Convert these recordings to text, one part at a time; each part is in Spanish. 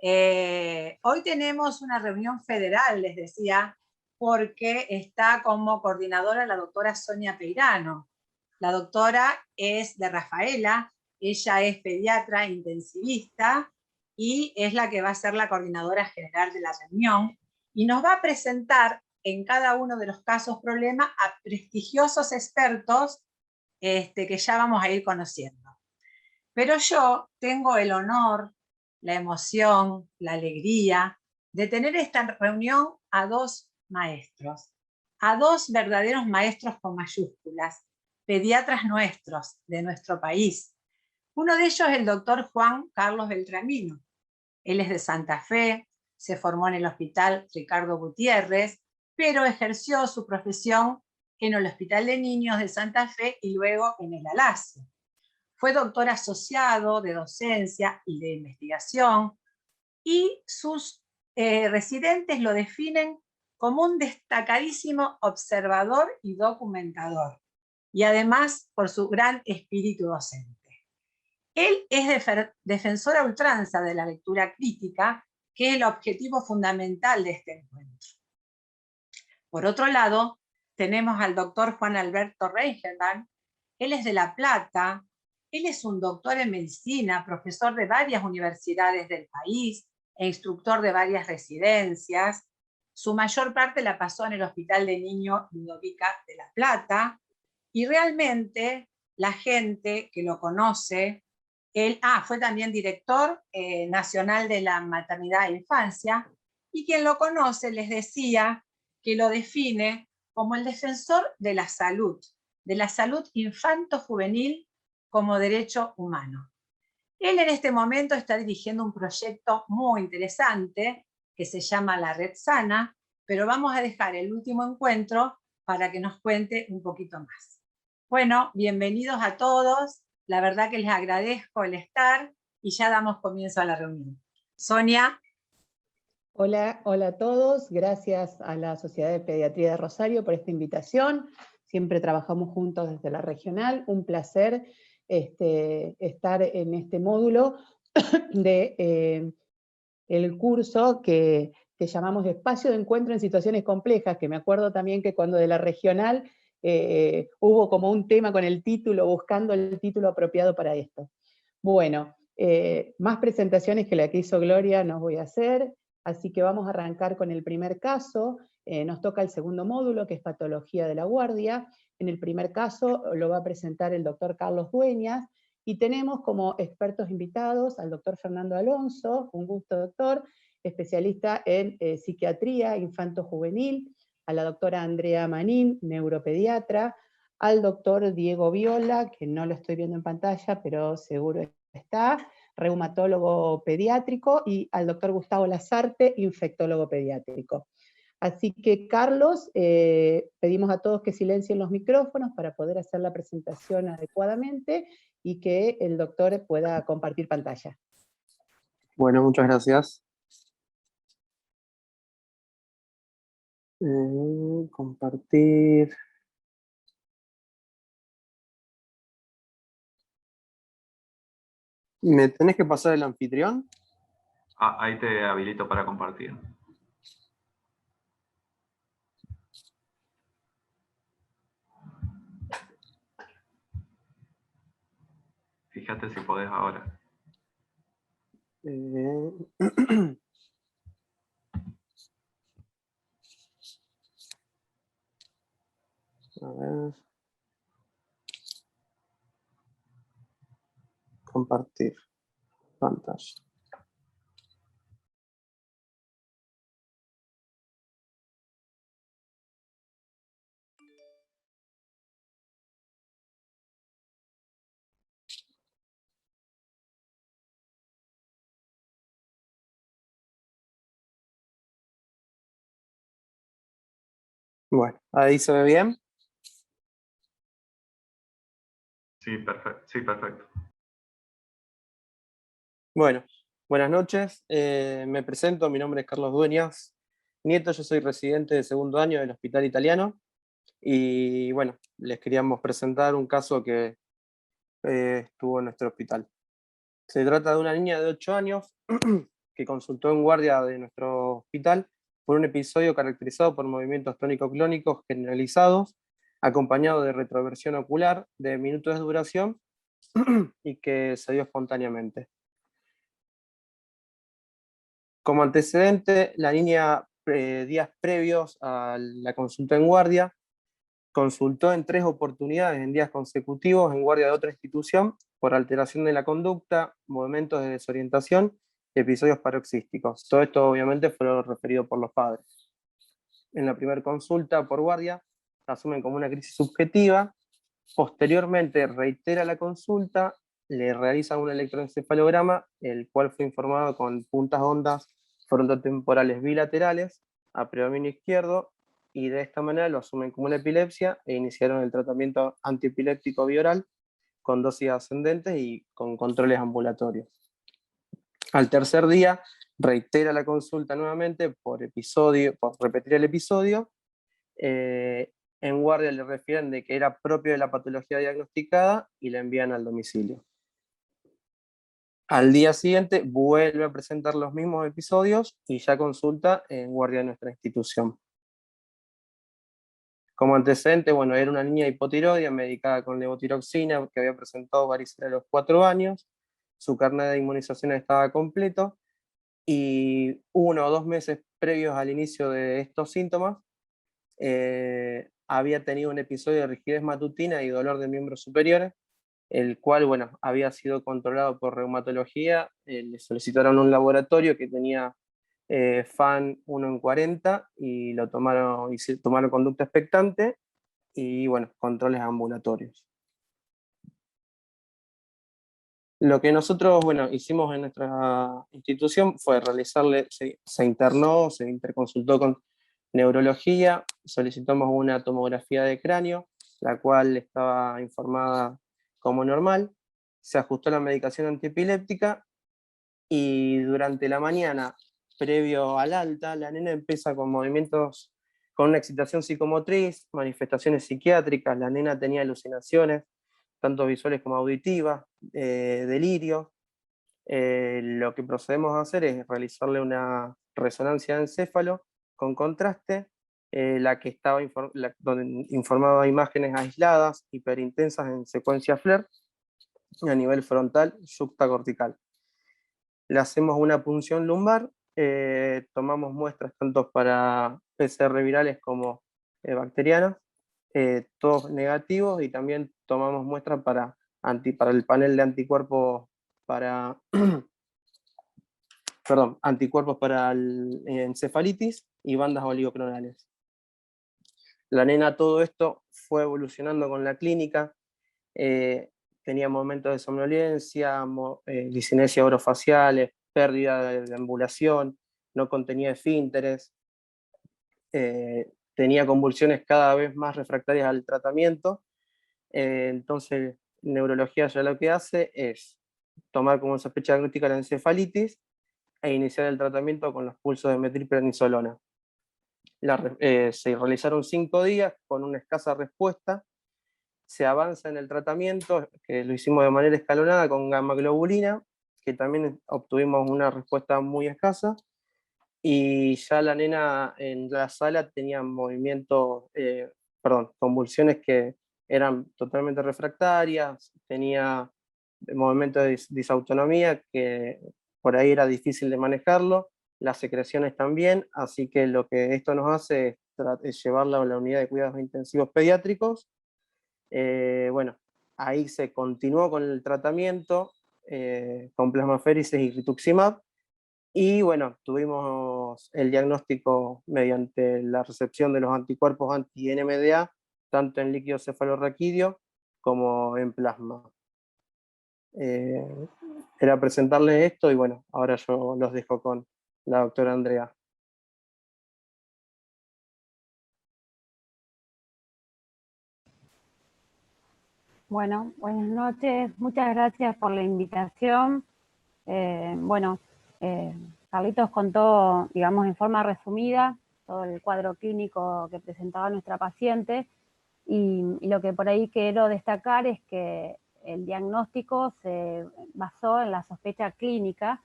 Hoy tenemos una reunión federal, les decía, porque está como coordinadora la doctora Sonia Peirano. La doctora es de Rafaela, ella es pediatra intensivista y es la que va a ser la coordinadora general de la reunión y nos va a presentar en cada uno de los casos problemas a prestigiosos expertos que ya vamos a ir conociendo. Pero yo tengo el honor, la emoción, la alegría de tener esta reunión a dos maestros, a dos verdaderos maestros con mayúsculas, pediatras nuestros, de nuestro país. Uno de ellos es el doctor Juan Carlos Beltramino. Él es de Santa Fe, se formó en el Hospital Ricardo Gutiérrez, pero ejerció su profesión en el Hospital de Niños de Santa Fe y luego en el ALACE. Fue doctor asociado de docencia y de investigación y sus residentes lo definen como un destacadísimo observador y documentador, y además por su gran espíritu docente. Él es defensor a ultranza de la lectura crítica, que es el objetivo fundamental de este encuentro. Por otro lado, tenemos al doctor Juan Alberto Reichenbach. Él es de La Plata, él es un doctor en medicina, profesor de varias universidades del país e instructor de varias residencias. Su mayor parte la pasó en el Hospital de Niños Ludovica de La Plata, y realmente la gente que lo conoce, él fue también director nacional de la maternidad e infancia, y quien lo conoce les decía que lo define como el defensor de la salud infanto-juvenil como derecho humano. Él en este momento está dirigiendo un proyecto muy interesante que se llama La Red Sana, pero vamos a dejar el último encuentro para que nos cuente un poquito más. Bueno, bienvenidos a todos, la verdad que les agradezco el estar y ya damos comienzo a la reunión. Sonia. Hola a todos, gracias a la Sociedad de Pediatría de Rosario por esta invitación. Siempre trabajamos juntos desde la regional, un placer estar en este módulo de el curso que llamamos Espacio de Encuentro en Situaciones Complejas, que me acuerdo también que cuando de la regional hubo como un tema con el título, buscando el título apropiado para esto. Bueno, más presentaciones que la que hizo Gloria no voy a hacer, así que vamos a arrancar con el primer caso. Nos toca el segundo módulo, que es Patología de la Guardia. En el primer caso lo va a presentar el doctor Carlos Dueñas, y tenemos como expertos invitados al doctor Fernando Alonso, un gusto doctor, especialista en psiquiatría infanto-juvenil, a la doctora Andrea Manín, neuropediatra, al doctor Diego Viola, que no lo estoy viendo en pantalla, pero seguro está, reumatólogo pediátrico, y al doctor Gustavo Lazarte, infectólogo pediátrico. Así que, Carlos, pedimos a todos que silencien los micrófonos para poder hacer la presentación adecuadamente y que el doctor pueda compartir pantalla. Bueno, muchas gracias. Compartir. ¿Me tenés que pasar el anfitrión? Ahí te habilito para compartir. Fíjate si podés ahora. A ver. Compartir pantalla. Bueno, ahí se ve bien. Sí, perfecto. Sí, perfecto. Bueno, buenas noches. Me presento, mi nombre es Carlos Dueñas Nieto, yo soy residente de segundo año del Hospital Italiano. Y bueno, les queríamos presentar un caso que estuvo en nuestro hospital. Se trata de una niña de 8 años que consultó en guardia de nuestro hospital por un episodio caracterizado por movimientos tónico-clónicos generalizados, acompañado de retroversión ocular de minutos de duración y que se dio espontáneamente. Como antecedente, la niña días previos a la consulta en guardia consultó en 3 oportunidades en días consecutivos en guardia de otra institución por alteración de la conducta, movimientos de desorientación y episodios paroxísticos. Todo esto obviamente fue lo referido por los padres. En la primera consulta por guardia la asumen como una crisis subjetiva, posteriormente reitera la consulta, le realizan un electroencefalograma, el cual fue informado con puntas ondas frontotemporales bilaterales a predominio izquierdo, y de esta manera lo asumen como una epilepsia e iniciaron el tratamiento antiepiléptico bioral con dosis ascendentes y con controles ambulatorios. Al tercer día reitera la consulta nuevamente por repetir el episodio. En guardia le refieren de que era propio de la patología diagnosticada y la envían al domicilio. Al día siguiente vuelve a presentar los mismos episodios y ya consulta en guardia de nuestra institución. Como antecedente, bueno, era una niña hipotiroidea medicada con levotiroxina que había presentado varicela a los 4 años, su carnet de inmunización estaba completo y 1 o 2 meses previos al inicio de estos síntomas había tenido un episodio de rigidez matutina y dolor de miembros superiores, el cual, bueno, había sido controlado por reumatología. Le solicitaron un laboratorio que tenía FAN 1 en 40 y tomaron conducta expectante y, bueno, controles ambulatorios. Lo que nosotros, bueno, hicimos en nuestra institución fue realizarle, se internó, se interconsultó con neurología, solicitamos una tomografía de cráneo, la cual estaba informada como normal, se ajustó la medicación antiepiléptica y durante la mañana, previo al alta, la nena empieza con movimientos, con una excitación psicomotriz, manifestaciones psiquiátricas, la nena tenía alucinaciones, tanto visuales como auditivas, delirios. Lo que procedemos a hacer es realizarle una resonancia de encéfalo con contraste, la que estaba donde informaba imágenes aisladas, hiperintensas en secuencia FLAIR, a nivel frontal, yuxtacortical. Le hacemos una punción lumbar, tomamos muestras tanto para PCR virales como bacterianas, todos negativos, y también tomamos muestras para el panel de anticuerpos para anticuerpos para encefalitis y bandas oligoclonales. La nena todo esto fue evolucionando con la clínica, tenía momentos de somnolencia, discinesia orofaciales, pérdida de ambulación, no contenía esfínteres, tenía convulsiones cada vez más refractarias al tratamiento. Entonces, neurología ya lo que hace es tomar como sospecha diagnóstica la encefalitis e iniciar el tratamiento con los pulsos de metilprednisolona. Se realizaron 5 días con una escasa respuesta. Se avanza en el tratamiento, que lo hicimos de manera escalonada con gamma globulina, que también obtuvimos una respuesta muy escasa, y ya la nena en la sala tenía convulsiones que eran totalmente refractarias, tenía movimientos de disautonomía que por ahí era difícil de manejarlo, las secreciones también, así que lo que esto nos hace es llevarla a la unidad de cuidados intensivos pediátricos. Bueno, ahí se continuó con el tratamiento con plasmaféresis y rituximab, y bueno, tuvimos el diagnóstico mediante la recepción de los anticuerpos anti-NMDA, tanto en líquido cefalorraquídeo como en plasma. Era presentarles esto y bueno, ahora yo los dejo con la doctora Andrea. Bueno, buenas noches, muchas gracias por la invitación. Carlitos contó, digamos, en forma resumida todo el cuadro clínico que presentaba nuestra paciente, y lo que por ahí quiero destacar es que el diagnóstico se basó en la sospecha clínica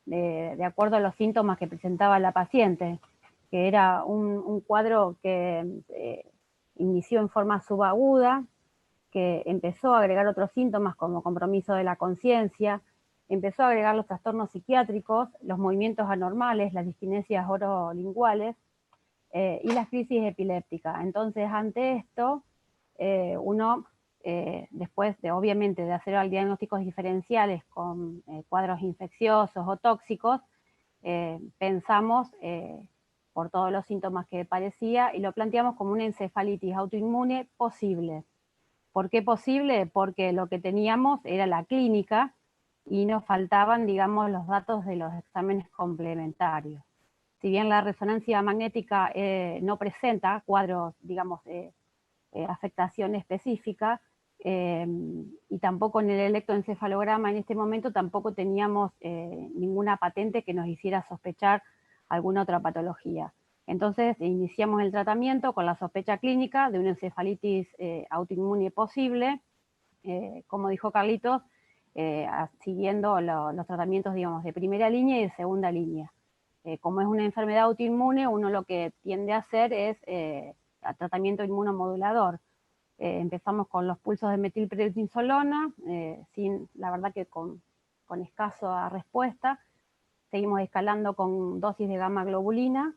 de acuerdo a los síntomas que presentaba la paciente, que era un cuadro que inició en forma subaguda, que empezó a agregar otros síntomas como compromiso de la conciencia, empezó a agregar los trastornos psiquiátricos, los movimientos anormales, las disquinesias orolinguales y las crisis epilépticas. Entonces, ante esto, uno, después de, obviamente, de hacer diagnósticos diferenciales con cuadros infecciosos o tóxicos, pensamos por todos los síntomas que padecía y lo planteamos como una encefalitis autoinmune posible. ¿Por qué posible? Porque lo que teníamos era la clínica y nos faltaban, digamos, los datos de los exámenes complementarios. Si bien la resonancia magnética no presenta cuadros, digamos, afectación específica, y tampoco en el electroencefalograma en este momento tampoco teníamos ninguna patente que nos hiciera sospechar alguna otra patología. Entonces iniciamos el tratamiento con la sospecha clínica de una encefalitis autoinmune posible, como dijo Carlitos, siguiendo los tratamientos, digamos, de primera línea y de segunda línea. Como es una enfermedad autoinmune, uno lo que tiende a hacer es tratamiento inmunomodulador. Empezamos con los pulsos de metilprednisolona, la verdad que con escasa respuesta. Seguimos escalando con dosis de gamma globulina,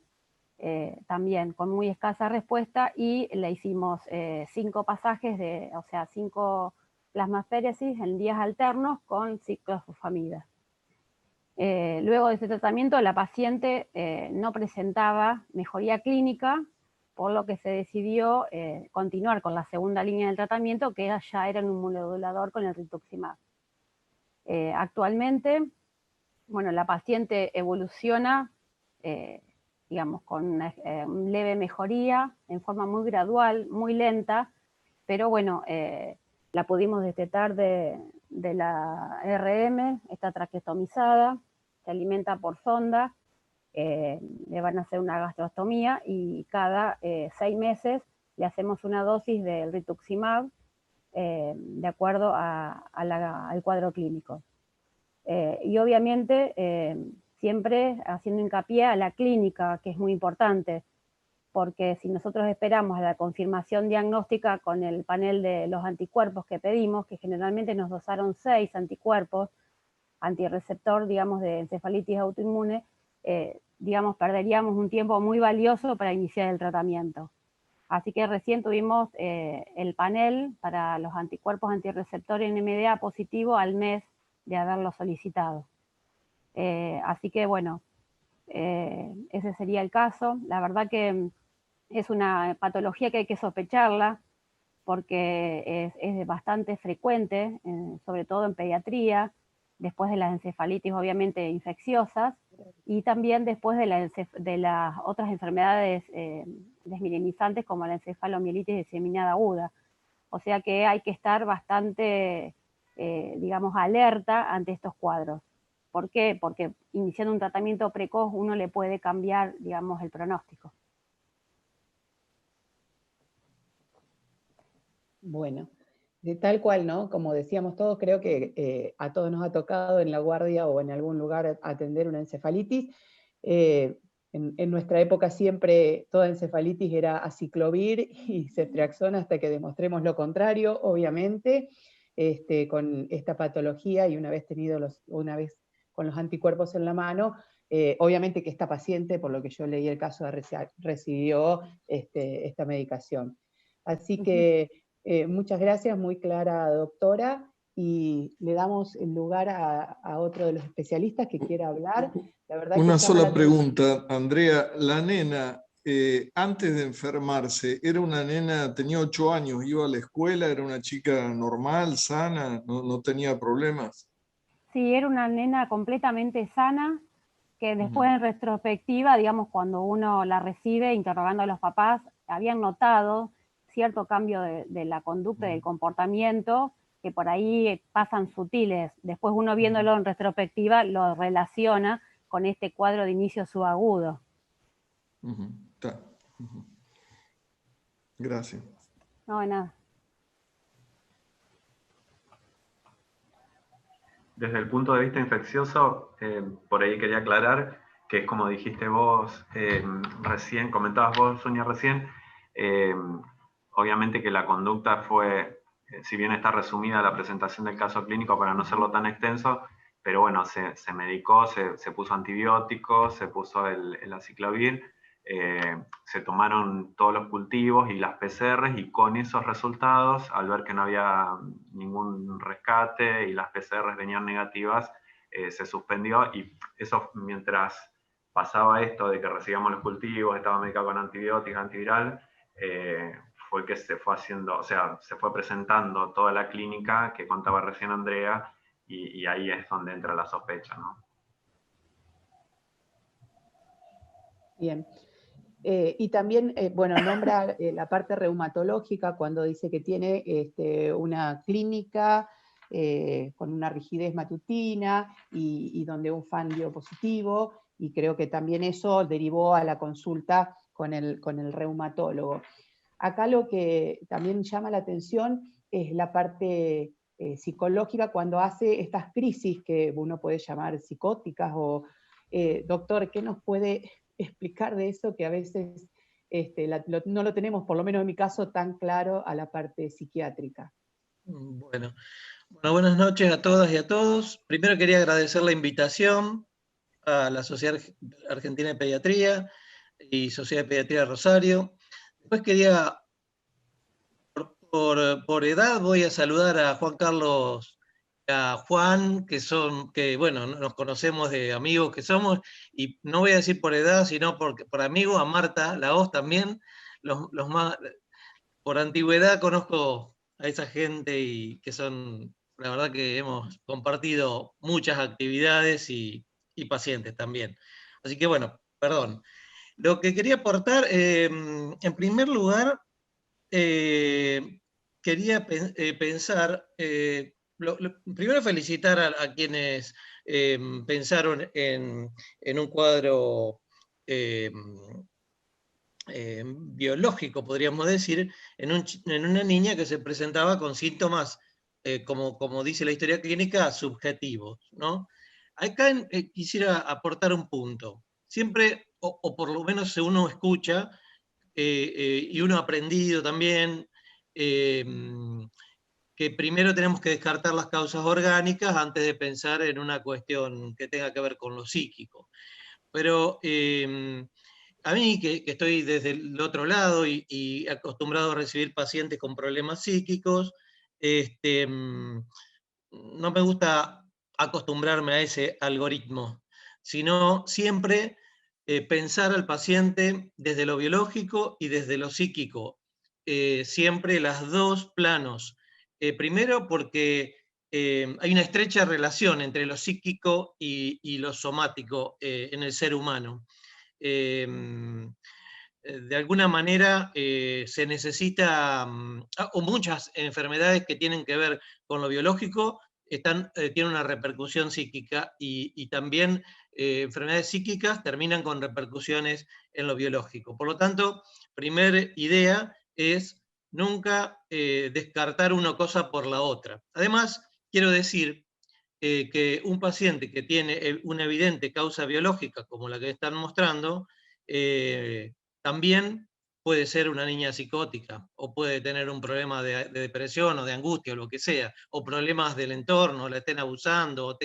también con muy escasa respuesta, y le hicimos 5 pasajes, o sea, 5 plasmaféresis en días alternos con ciclofosfamida. Luego de ese tratamiento, la paciente no presentaba mejoría clínica, por lo que se decidió continuar con la segunda línea del tratamiento, que ya era un inmunomodulador con el rituximab. Actualmente, bueno, la paciente evoluciona, digamos, con una leve mejoría, en forma muy gradual, muy lenta, pero bueno, la pudimos destetar de la RM, está traqueostomizada, se alimenta por sonda, le van a hacer una gastrostomía y cada 6 meses le hacemos una dosis del rituximab de acuerdo al cuadro clínico. Y obviamente siempre haciendo hincapié a la clínica, que es muy importante, porque si nosotros esperamos a la confirmación diagnóstica con el panel de los anticuerpos que pedimos, que generalmente nos dosaron 6 anticuerpos, antirreceptor, digamos, de encefalitis autoinmune, digamos, perderíamos un tiempo muy valioso para iniciar el tratamiento. Así que recién tuvimos el panel para los anticuerpos antirreceptores NMDA positivo al mes de haberlo solicitado. Así que bueno, ese sería el caso. La verdad que es una patología que hay que sospecharla porque es bastante frecuente, sobre todo en pediatría, después de las encefalitis obviamente infecciosas, y también después de las otras enfermedades desmielinizantes como la encefalomielitis diseminada aguda. O sea que hay que estar bastante, digamos, alerta ante estos cuadros. ¿Por qué? Porque iniciando un tratamiento precoz uno le puede cambiar, digamos, el pronóstico. Bueno, de tal cual, ¿no? Como decíamos todos, creo que a todos nos ha tocado en la guardia o en algún lugar atender una encefalitis. En nuestra época siempre toda encefalitis era aciclovir y ceftriaxona hasta que demostremos lo contrario, obviamente, con esta patología y una vez con los anticuerpos en la mano, obviamente que esta paciente, por lo que yo leí el caso, recibió esta medicación. Así que muchas gracias, muy clara doctora, y le damos el lugar a otro de los especialistas que quiera hablar. La verdad Una que sola pregunta, Andrea. La nena, antes de enfermarse, era una nena, tenía 8 años, iba a la escuela, era una chica normal, sana, no tenía problemas. Sí, era una nena completamente sana, que después en retrospectiva, digamos, cuando uno la recibe, interrogando a los papás, habían notado cierto cambio de la conducta y del comportamiento, que por ahí pasan sutiles. Después uno viéndolo en retrospectiva lo relaciona con este cuadro de inicio subagudo. Gracias. No, de nada. Desde el punto de vista infeccioso, por ahí quería aclarar que es como dijiste vos recién, comentabas vos, Sonia, recién, obviamente que la conducta fue, si bien está resumida la presentación del caso clínico para no hacerlo tan extenso, pero bueno, se medicó, se puso antibióticos, se puso el aciclovir, se tomaron todos los cultivos y las PCRs, y con esos resultados, al ver que no había ningún rescate y las PCRs venían negativas, se suspendió, y eso mientras pasaba esto de que recibíamos los cultivos, estaba medicado con antibióticos, antiviral, fue que se fue haciendo, o sea, se fue presentando toda la clínica que contaba recién Andrea, y ahí es donde entra la sospecha, ¿no? Bien. Y también, bueno, nombra la parte reumatológica cuando dice que tiene una clínica con una rigidez matutina y donde un FAN dio positivo, y creo que también eso derivó a la consulta con el reumatólogo. Acá lo que también llama la atención es la parte psicológica cuando hace estas crisis que uno puede llamar psicóticas, o doctor, ¿qué nos puede explicar de eso que a veces no lo tenemos, por lo menos en mi caso, tan claro a la parte psiquiátrica? Bueno, buenas noches a todas y a todos. Primero quería agradecer la invitación a la Sociedad Argentina de Pediatría y Sociedad de Pediatría de Rosario. Después quería, por edad, voy a saludar a Juan Carlos, a Juan, que bueno, nos conocemos de amigos que somos, y no voy a decir por edad, sino por amigos, a Marta Lahoz también, los más, por antigüedad conozco a esa gente, y que son, la verdad que hemos compartido muchas actividades y pacientes también. Así que bueno, perdón. Lo que quería aportar, en primer lugar, quería pensar, primero felicitar a quienes pensaron en un cuadro biológico, podríamos decir, en una niña que se presentaba con síntomas, como dice la historia clínica, subjetivos, ¿no? Acá quisiera aportar un punto. Siempre, o por lo menos uno escucha, y uno ha aprendido también, que primero tenemos que descartar las causas orgánicas antes de pensar en una cuestión que tenga que ver con lo psíquico. Pero a mí, que estoy desde el otro lado y acostumbrado a recibir pacientes con problemas psíquicos, no me gusta acostumbrarme a ese algoritmo, sino siempre pensar al paciente desde lo biológico y desde lo psíquico, siempre los dos planos. Primero porque hay una estrecha relación entre lo psíquico y lo somático en el ser humano. De alguna manera se necesita, o muchas enfermedades que tienen que ver con lo biológico tienen una repercusión psíquica, y también enfermedades psíquicas terminan con repercusiones en lo biológico. Por lo tanto, primera idea es nunca descartar una cosa por la otra. Además, quiero decir que un paciente que tiene una evidente causa biológica, como la que están mostrando, también puede ser una niña psicótica, o puede tener un problema de depresión o de angustia, o lo que sea, o problemas del entorno, la estén abusando, o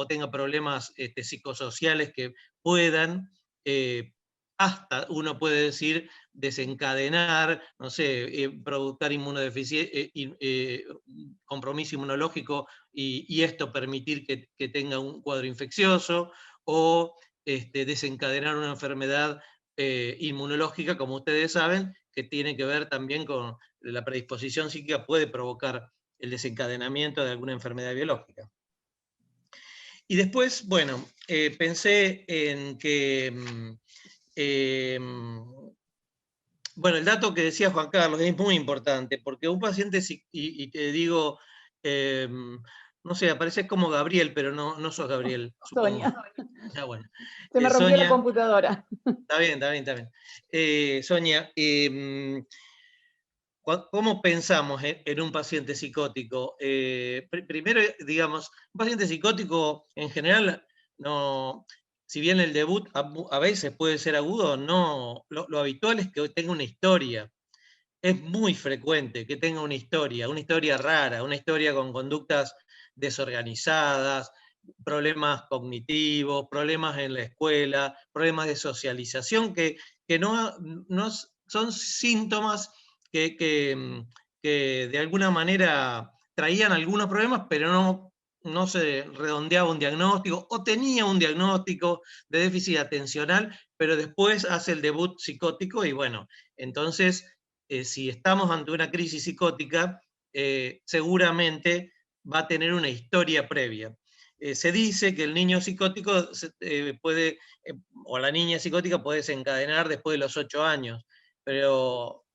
tenga problemas psicosociales que puedan, hasta uno puede decir, desencadenar, no sé, provocar compromiso inmunológico, y esto permitir que tenga un cuadro infeccioso, o desencadenar una enfermedad inmunológica, como ustedes saben, que tiene que ver también con la predisposición psíquica, puede provocar el desencadenamiento de alguna enfermedad biológica. Y después, bueno, pensé en que, bueno, el dato que decía Juan Carlos es muy importante, porque un paciente, y te digo, no sé, apareces como Gabriel, pero no sos Gabriel. Sonia. Ah, bueno. Se me rompió Sonia, la computadora. Está bien. Sonia, ¿cómo pensamos en un paciente psicótico? Primero, digamos, un paciente psicótico en general, no, si bien el debut a veces puede ser agudo, no, lo habitual es que tenga una historia. Es muy frecuente que tenga una historia rara, una historia con conductas desorganizadas, problemas cognitivos, problemas en la escuela, problemas de socialización que no son síntomas que de alguna manera traían algunos problemas, pero no se redondeaba un diagnóstico, o tenía un diagnóstico de déficit atencional, pero después hace el debut psicótico y bueno, entonces si estamos ante una crisis psicótica, seguramente va a tener una historia previa. Se dice que el niño psicótico puede, o la niña psicótica puede desencadenar después de los 8 años, pero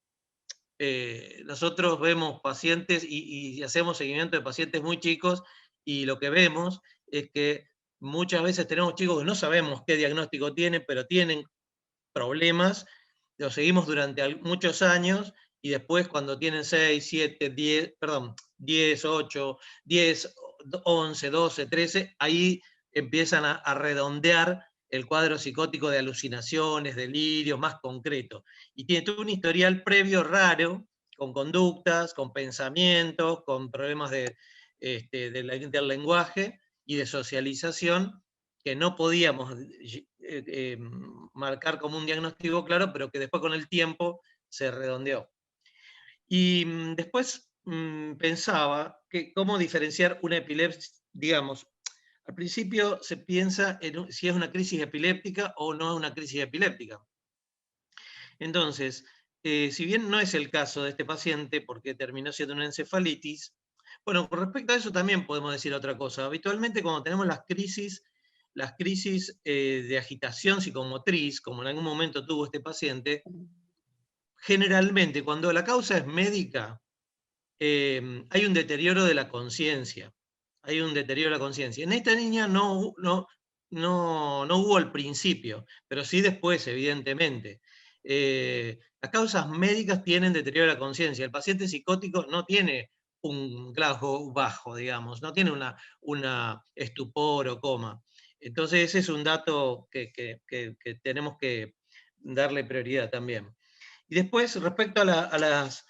nosotros vemos pacientes y hacemos seguimiento de pacientes muy chicos y lo que vemos es que muchas veces tenemos chicos que no sabemos qué diagnóstico tienen, pero tienen problemas, los seguimos durante muchos años y después cuando tienen 6, 7, 10, perdón, 10, 8, 10, 11, 12, 13, ahí empiezan a redondear el cuadro psicótico de alucinaciones, delirios, más concreto. Y tiene todo un historial previo raro, con conductas, con pensamientos, con problemas del lenguaje y de socialización, que no podíamos marcar como un diagnóstico claro, pero que después con el tiempo se redondeó. Y después pensaba que cómo diferenciar una epilepsia, digamos, al principio se piensa en si es una crisis epiléptica o no es una crisis epiléptica. Entonces, si bien no es el caso de este paciente, porque terminó siendo una encefalitis, bueno, con respecto a eso también podemos decir otra cosa. Habitualmente cuando tenemos las crisis de agitación psicomotriz, como en algún momento tuvo este paciente, generalmente cuando la causa es médica, hay un deterioro de la conciencia. Hay un deterioro de la conciencia. En esta niña no hubo al principio, pero sí después, evidentemente. Las causas médicas tienen deterioro de la conciencia. El paciente psicótico no tiene un Glasgow bajo, digamos, no tiene una estupor o coma. Entonces ese es un dato que tenemos que darle prioridad también. Y después, respecto a las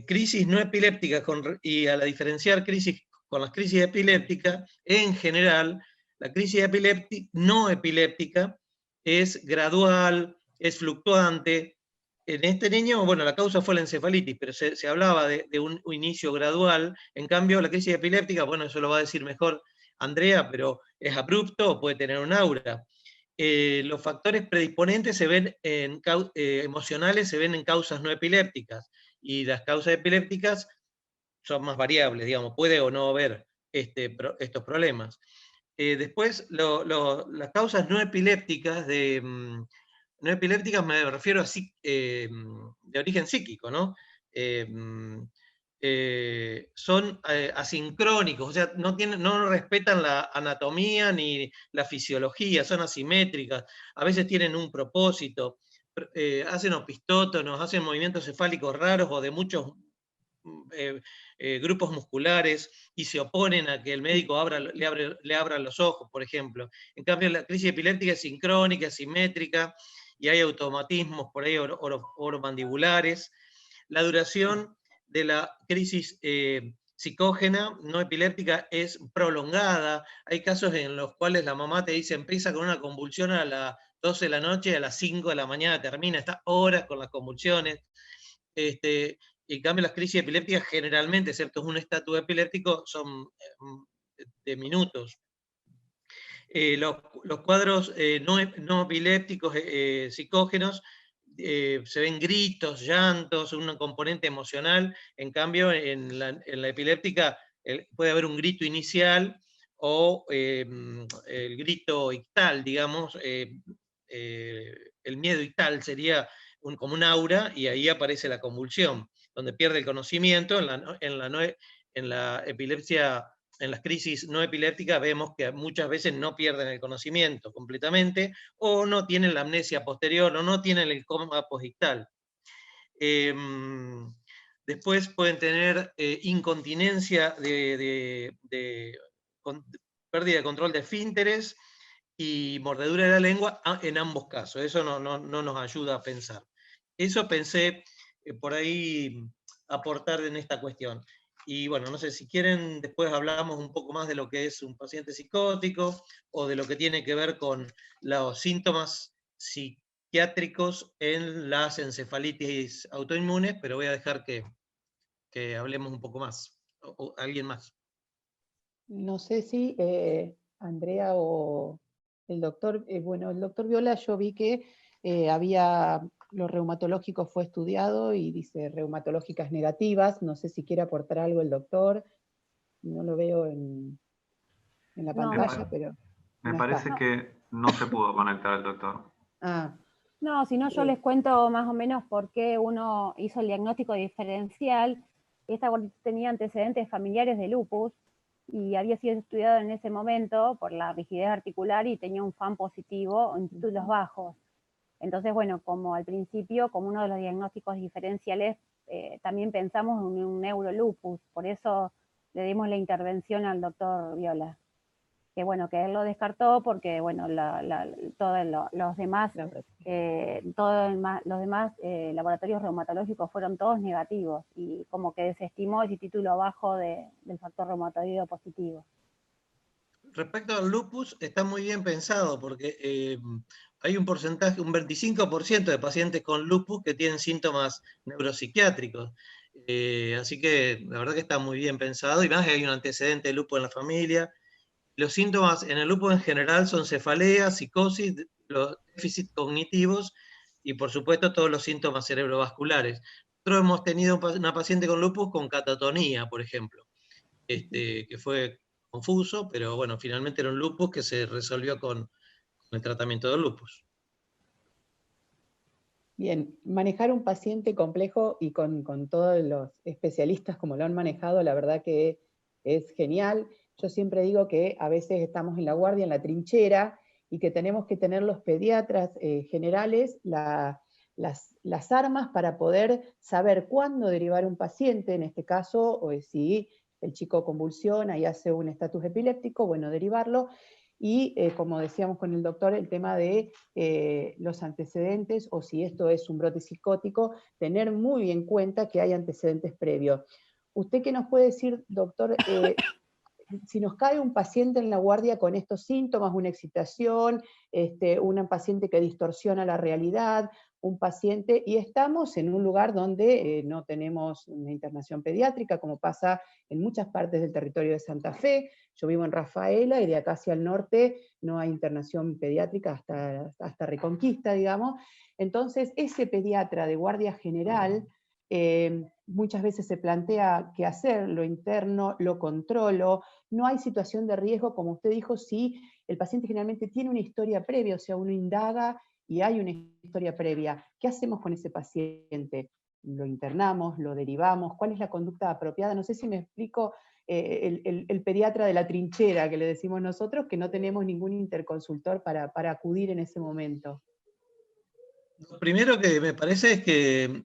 crisis no epilépticas y a la diferenciar crisis con las crisis epilépticas, en general, la crisis no epiléptica es gradual, es fluctuante. En este niño, bueno, la causa fue la encefalitis, pero se hablaba de un inicio gradual. En cambio, la crisis epiléptica, bueno, eso lo va a decir mejor Andrea, pero es abrupto o puede tener un aura. Los factores predisponentes se ven emocionales se ven en causas no epilépticas, y las causas epilépticas son más variables, digamos, puede o no haber estos problemas. Después, las causas no epilépticas no epilépticas me refiero a de origen psíquico, ¿no? Son asincrónicos, o sea, no respetan la anatomía ni la fisiología, son asimétricas, a veces tienen un propósito, hacen opistótonos, hacen movimientos cefálicos raros o de muchos grupos musculares y se oponen a que el médico le abra los ojos, por ejemplo. En cambio, la crisis epiléptica es sincrónica, simétrica, y hay automatismos por ahí oromandibulares. La duración de la crisis psicógena no epiléptica es prolongada. Hay casos en los cuales la mamá te dice empieza con una convulsión a las 12 de la noche y a las 5 de la mañana termina, está horas con las convulsiones. En cambio, las crisis epilépticas generalmente, excepto un estatus epiléptico, son de minutos. Los cuadros no epilépticos psicógenos se ven gritos, llantos, un componente emocional. En cambio, en la epiléptica puede haber un grito inicial o el grito ictal, digamos, el miedo ictal sería como un aura y ahí aparece la convulsión, donde pierde el conocimiento. En la epilepsia, en las crisis no epilépticas vemos que muchas veces no pierden el conocimiento completamente, o no tienen la amnesia posterior, o no tienen el coma posictal. Después pueden tener incontinencia pérdida de control de esfínteres y mordedura de la lengua en ambos casos. Eso no nos ayuda a pensar. Eso pensé por ahí aportar en esta cuestión. Y bueno, no sé, si quieren, después hablamos un poco más de lo que es un paciente psicótico o de lo que tiene que ver con los síntomas psiquiátricos en las encefalitis autoinmunes, pero voy a dejar que hablemos un poco más. O alguien más. No sé si Andrea o el doctor, bueno, el doctor Viola, yo vi que lo reumatológico fue estudiado y dice reumatológicas negativas, no sé si quiere aportar algo el doctor, no lo veo en la No, pantalla, pero Me no parece está. que no se pudo conectar el doctor. Ah, no, si no yo les cuento más o menos por qué uno hizo el diagnóstico diferencial. Esta gordita tenía antecedentes familiares de lupus y había sido estudiado en ese momento por la rigidez articular y tenía un FAM positivo en títulos bajos. Entonces, bueno, como al principio, como uno de los diagnósticos diferenciales, también pensamos en un neurolupus, por eso le dimos la intervención al doctor Viola. Que bueno, que él lo descartó porque, bueno, todos los demás, laboratorios reumatológicos fueron todos negativos y como que desestimó ese título bajo del factor reumatoideo positivo. Respecto al lupus, está muy bien pensado porque hay un porcentaje, un 25% de pacientes con lupus que tienen síntomas neuropsiquiátricos. Así que la verdad que está muy bien pensado, y más que hay un antecedente de lupus en la familia. Los síntomas en el lupus en general son cefalea, psicosis, los déficits cognitivos y por supuesto todos los síntomas cerebrovasculares. Nosotros hemos tenido una paciente con lupus con catatonía, por ejemplo, que fue confuso, pero bueno, finalmente era un lupus que se resolvió con el tratamiento del lupus. bien, manejar un paciente complejo y con todos los especialistas como lo han manejado, la verdad que es genial. Yo siempre digo que a veces estamos en la guardia, en la trinchera, y que tenemos que tener los pediatras generales las armas para poder saber cuándo derivar un paciente, en este caso, o si el chico convulsiona y hace un estatus epiléptico, bueno, derivarlo. Y como decíamos con el doctor, el tema de los antecedentes, o si esto es un brote psicótico, tener muy en cuenta que hay antecedentes previos. ¿Usted qué nos puede decir, doctor? Si nos cae un paciente en la guardia con estos síntomas, una excitación, un paciente que distorsiona la realidad, un paciente, y estamos en un lugar donde no tenemos una internación pediátrica, como pasa en muchas partes del territorio de Santa Fe. Yo vivo en Rafaela y de acá hacia el norte no hay internación pediátrica hasta Reconquista, digamos. Entonces, ese pediatra de guardia general muchas veces se plantea qué hacer, lo interno, lo controlo, no hay situación de riesgo, como usted dijo, si el paciente generalmente tiene una historia previa, o sea, uno indaga y hay una historia previa. ¿Qué hacemos con ese paciente? ¿Lo internamos? ¿Lo derivamos? ¿Cuál es la conducta apropiada? No sé si me explico, el pediatra de la trinchera que le decimos nosotros, que no tenemos ningún interconsultor para acudir en ese momento. Lo primero que me parece es que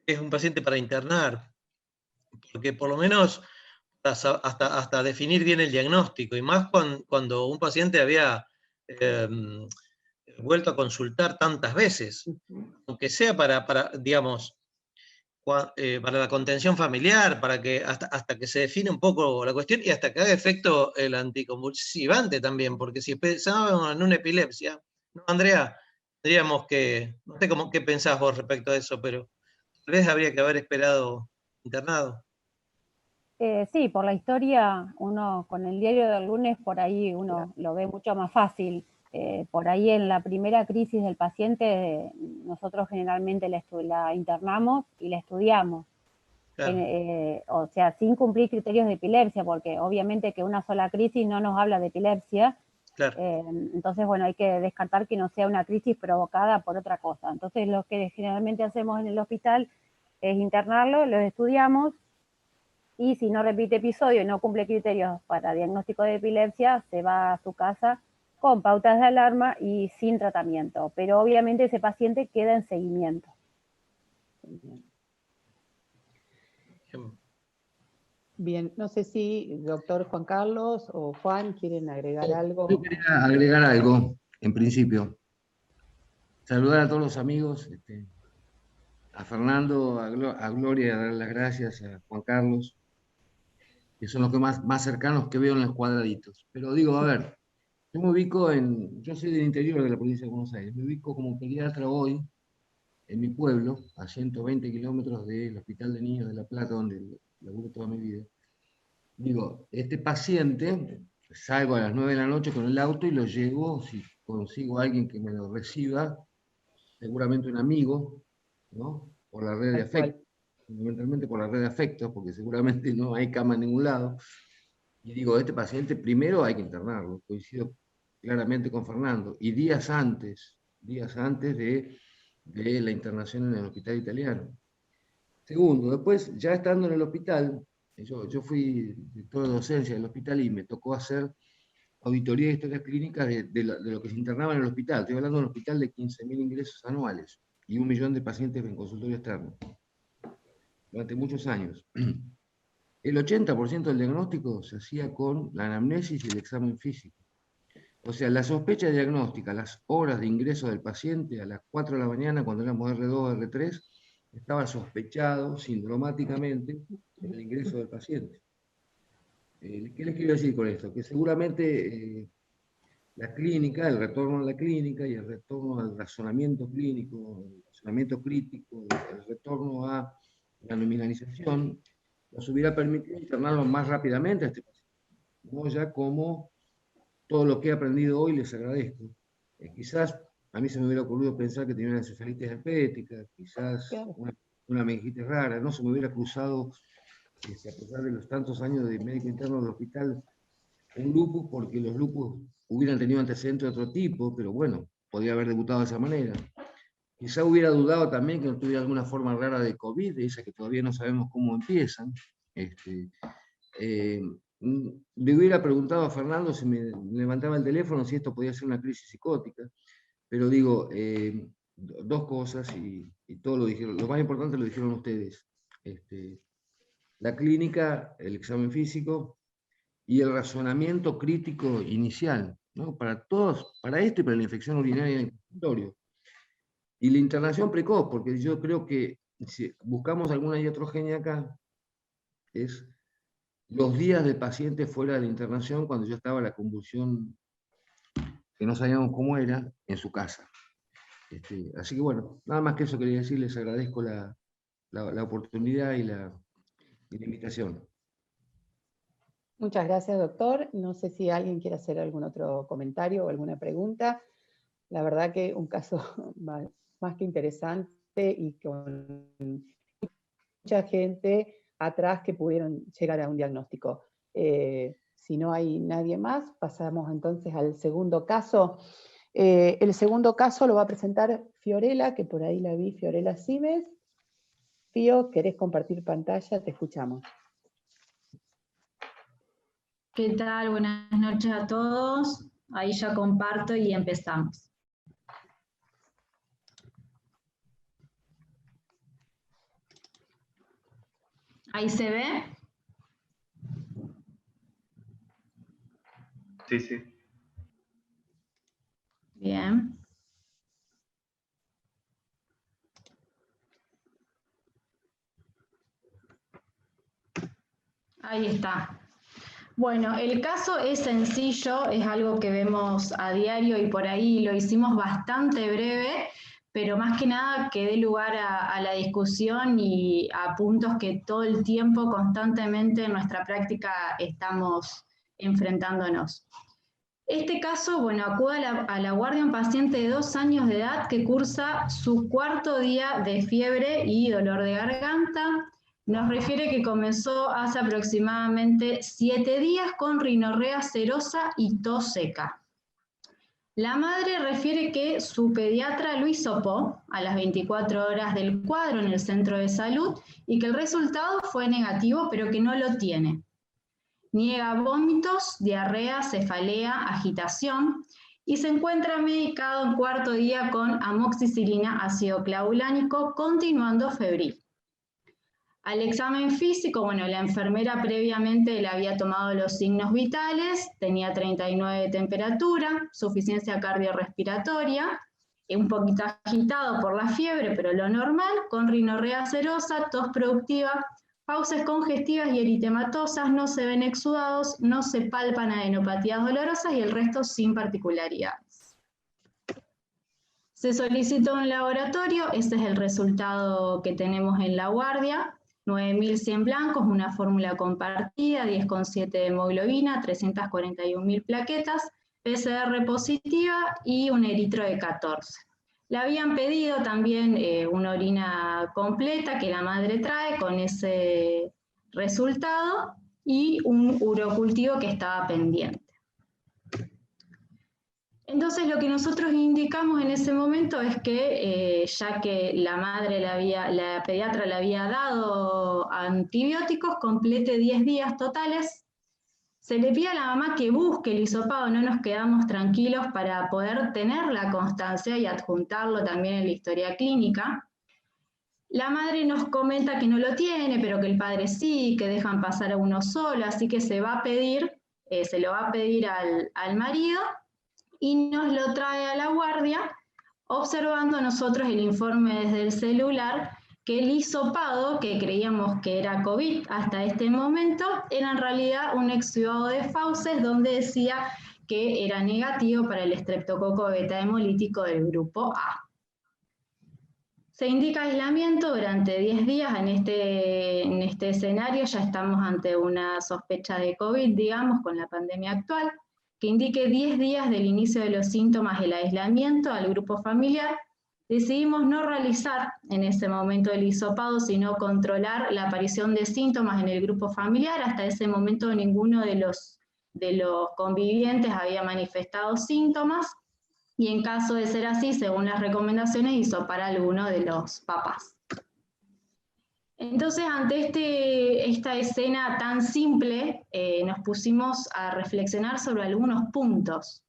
es un paciente para internar, porque por lo menos hasta definir bien el diagnóstico, y más cuando un paciente había vuelto a consultar tantas veces, aunque sea digamos, para la contención familiar, para que hasta que se define un poco la cuestión y hasta que haga efecto el anticonvulsivante también, porque si pensábamos en una epilepsia, ¿no, Andrea? Tendríamos que, no sé qué pensás vos respecto a eso, pero tal vez habría que haber esperado internado. Sí, por la historia, uno con el diario del lunes, por ahí uno lo ve mucho más fácil. Por ahí en la primera crisis del paciente, nosotros generalmente la internamos y la estudiamos. Claro. O sea, sin cumplir criterios de epilepsia, porque obviamente que una sola crisis no nos habla de epilepsia. Claro. Entonces, bueno, hay que descartar que no sea una crisis provocada por otra cosa. Entonces, lo que generalmente hacemos en el hospital es internarlo, lo estudiamos, y si no repite episodio y no cumple criterios para diagnóstico de epilepsia, se va a su casa con pautas de alarma y sin tratamiento. Pero obviamente ese paciente queda en seguimiento. Bien, no sé si doctor Juan Carlos o Juan quieren agregar algo. Yo quería agregar algo, en principio. Saludar a todos los amigos, a Fernando, a Gloria, dar las gracias, a Juan Carlos, que son los que más cercanos que veo en los cuadraditos. Pero digo, a ver, yo soy del interior de la provincia de Buenos Aires, me ubico como pediatra hoy en mi pueblo, a 120 kilómetros del Hospital de Niños de La Plata, donde laburé toda mi vida. Digo, este paciente, salgo a las 9 de la noche con el auto y lo llevo, si consigo a alguien que me lo reciba, seguramente un amigo, ¿no? Por la red de afectos, fundamentalmente por la red de afectos, porque seguramente no hay cama en ningún lado. Y digo, este paciente primero hay que internarlo, coincido claramente con Fernando, y días antes de la internación en el hospital italiano. Segundo, después, ya estando en el hospital, yo fui director de docencia del hospital y me tocó hacer auditoría de historias clínicas de lo que se internaba en el hospital. Estoy hablando de un hospital de 15.000 ingresos anuales y 1 millón de pacientes en consultorio externo, durante muchos años. El 80% del diagnóstico se hacía con la anamnesis y el examen físico. O sea, la sospecha diagnóstica, las horas de ingreso del paciente a las 4 de la mañana, cuando éramos R2, R3, estaba sospechado sindromáticamente el ingreso del paciente. ¿Qué les quiero decir con esto? Que seguramente la clínica, el retorno a la clínica y el retorno al razonamiento clínico, el razonamiento crítico, el retorno a la nominalización, nos hubiera permitido internarlo más rápidamente a este paciente. No ya como todo lo que he aprendido hoy les agradezco. Quizás a mí se me hubiera ocurrido pensar que tenía una encefalitis herpética, quizás una meningitis rara, no se me hubiera cruzado, a pesar de los tantos años de médico interno del hospital, un lupus, porque los lupus hubieran tenido antecedentes de otro tipo, pero bueno, podría haber debutado de esa manera. Quizá hubiera dudado también que no tuviera alguna forma rara de COVID, de esa que todavía no sabemos cómo empiezan. Le hubiera preguntado a Fernando si me levantaba el teléfono si esto podía ser una crisis psicótica, pero digo, dos cosas y todo lo dijeron, lo más importante lo dijeron ustedes. La clínica, el examen físico y el razonamiento crítico inicial, ¿no? Para todos, para esto y para la infección urinaria en el consultorio. Y la internación precoz, porque yo creo que si buscamos alguna iatrogenia acá, es los días del paciente fuera de la internación cuando ya estaba la convulsión, que no sabíamos cómo era, en su casa. Así que bueno, nada más que eso quería decir, les agradezco la oportunidad y la invitación. Muchas gracias, doctor. No sé si alguien quiere hacer algún otro comentario o alguna pregunta. La verdad que un caso más que interesante y con mucha gente atrás que pudieron llegar a un diagnóstico. Si no hay nadie más, pasamos entonces al segundo caso. El segundo caso lo va a presentar Fiorella, que por ahí la vi, Fiorella Simes. Fío, ¿querés compartir pantalla? Te escuchamos. ¿Qué tal? Buenas noches a todos. Ahí ya comparto y empezamos. ¿Ahí se ve? Sí, sí. Bien. Ahí está. Bueno, el caso es sencillo, es algo que vemos a diario y por ahí lo hicimos bastante breve, pero más que nada que dé lugar a la discusión y a puntos que todo el tiempo, constantemente en nuestra práctica estamos enfrentándonos. Este caso, bueno, acude a la guardia un paciente de 2 años de edad que cursa su 4.º día de fiebre y dolor de garganta. Nos refiere que comenzó hace aproximadamente 7 días con rinorrea serosa y tos seca. La madre refiere que su pediatra lo hisopó a las 24 horas del cuadro en el centro de salud y que el resultado fue negativo, pero que no lo tiene. Niega vómitos, diarrea, cefalea, agitación y se encuentra medicado en 4.º día con amoxicilina ácido clavulánico, continuando febril. Al examen físico, bueno, la enfermera previamente le había tomado los signos vitales, tenía 39 de temperatura, suficiencia cardiorrespiratoria, un poquito agitado por la fiebre, pero lo normal, con rinorrea serosa, tos productiva, fauces congestivas y eritematosas, no se ven exudados, no se palpan adenopatías dolorosas y el resto sin particularidades. Se solicitó un laboratorio, ese es el resultado que tenemos en la guardia, 9.100 blancos, una fórmula compartida, 10,7 de hemoglobina, 341.000 plaquetas, PCR positiva y un eritro de 14. Le habían pedido también una orina completa que la madre trae con ese resultado y un urocultivo que estaba pendiente. Entonces lo que nosotros indicamos en ese momento es que ya que la madre la pediatra le había dado antibióticos, complete 10 días totales. Se le pide a la mamá que busque el hisopado, no nos quedamos tranquilos para poder tener la constancia y adjuntarlo también en la historia clínica. La madre nos comenta que no lo tiene, pero que el padre sí, que dejan pasar a uno solo, así que se va a pedir, se lo va a pedir al marido y nos lo trae a la guardia, observando nosotros el informe desde el celular, que el hisopado, que creíamos que era COVID hasta este momento, era en realidad un exudado de fauces donde decía que era negativo para el estreptococo beta hemolítico del grupo A. Se indica aislamiento durante 10 días en este escenario, ya estamos ante una sospecha de COVID, digamos, con la pandemia actual, que indique 10 días del inicio de los síntomas del aislamiento al grupo familiar. Decidimos no realizar en ese momento el hisopado, sino controlar la aparición de síntomas en el grupo familiar. Hasta ese momento ninguno de los convivientes había manifestado síntomas, y en caso de ser así, según las recomendaciones, hisopar a alguno de los papás. Entonces, ante esta escena tan simple, nos pusimos a reflexionar sobre algunos puntos.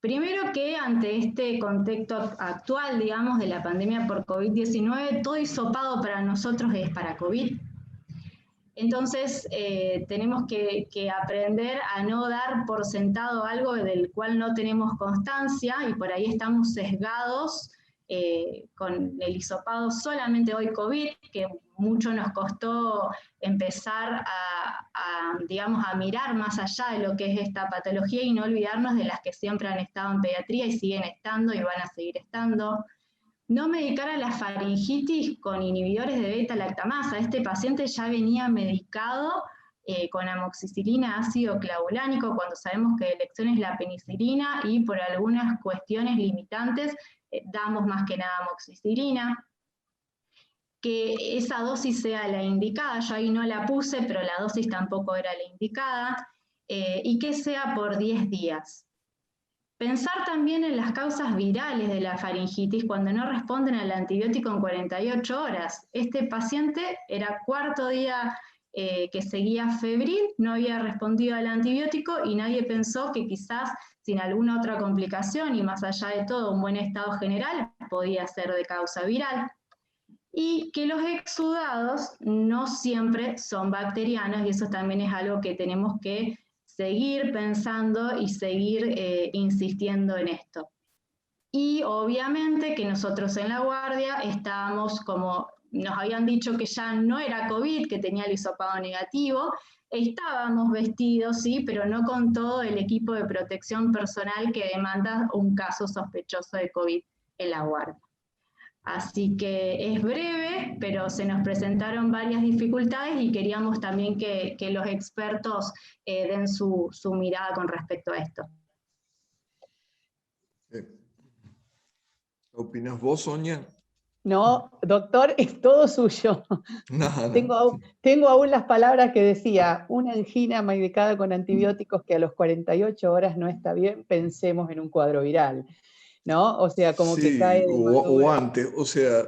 Primero, que ante este contexto actual, digamos, de la pandemia por COVID-19, todo hisopado para nosotros es para COVID. Entonces, tenemos que aprender a no dar por sentado algo del cual no tenemos constancia, y por ahí estamos sesgados con el hisopado solamente hoy COVID, que mucho nos costó empezar digamos, a mirar más allá de lo que es esta patología y no olvidarnos de las que siempre han estado en pediatría y siguen estando y van a seguir estando. No medicar a la faringitis con inhibidores de beta-lactamasa. Este paciente ya venía medicado con amoxicilina ácido clavulánico, cuando sabemos que de elección es la penicilina y por algunas cuestiones limitantes damos más que nada amoxicilina. Que esa dosis sea la indicada, yo ahí no la puse, pero la dosis tampoco era la indicada, y que sea por 10 días. Pensar también en las causas virales de la faringitis cuando no responden al antibiótico en 48 horas. Este paciente era cuarto día que seguía febril, no había respondido al antibiótico y nadie pensó que quizás sin alguna otra complicación y más allá de todo un buen estado general podía ser de causa viral. Y que los exudados no siempre son bacterianos, y eso también es algo que tenemos que seguir pensando y seguir insistiendo en esto. Y obviamente que nosotros en la guardia estábamos, como nos habían dicho que ya no era COVID, que tenía el hisopado negativo, estábamos vestidos, sí, pero no con todo el equipo de protección personal que demanda un caso sospechoso de COVID en la guardia. Así que es breve, pero se nos presentaron varias dificultades y queríamos también que los expertos den su mirada con respecto a esto. ¿Qué opinas vos, Sonia? No, doctor, es todo suyo. Nada. Tengo aún las palabras que decía: una angina medicada con antibióticos que a los 48 horas no está bien, pensemos en un cuadro viral, ¿no? O sea, como sí, que cae de o antes, o sea,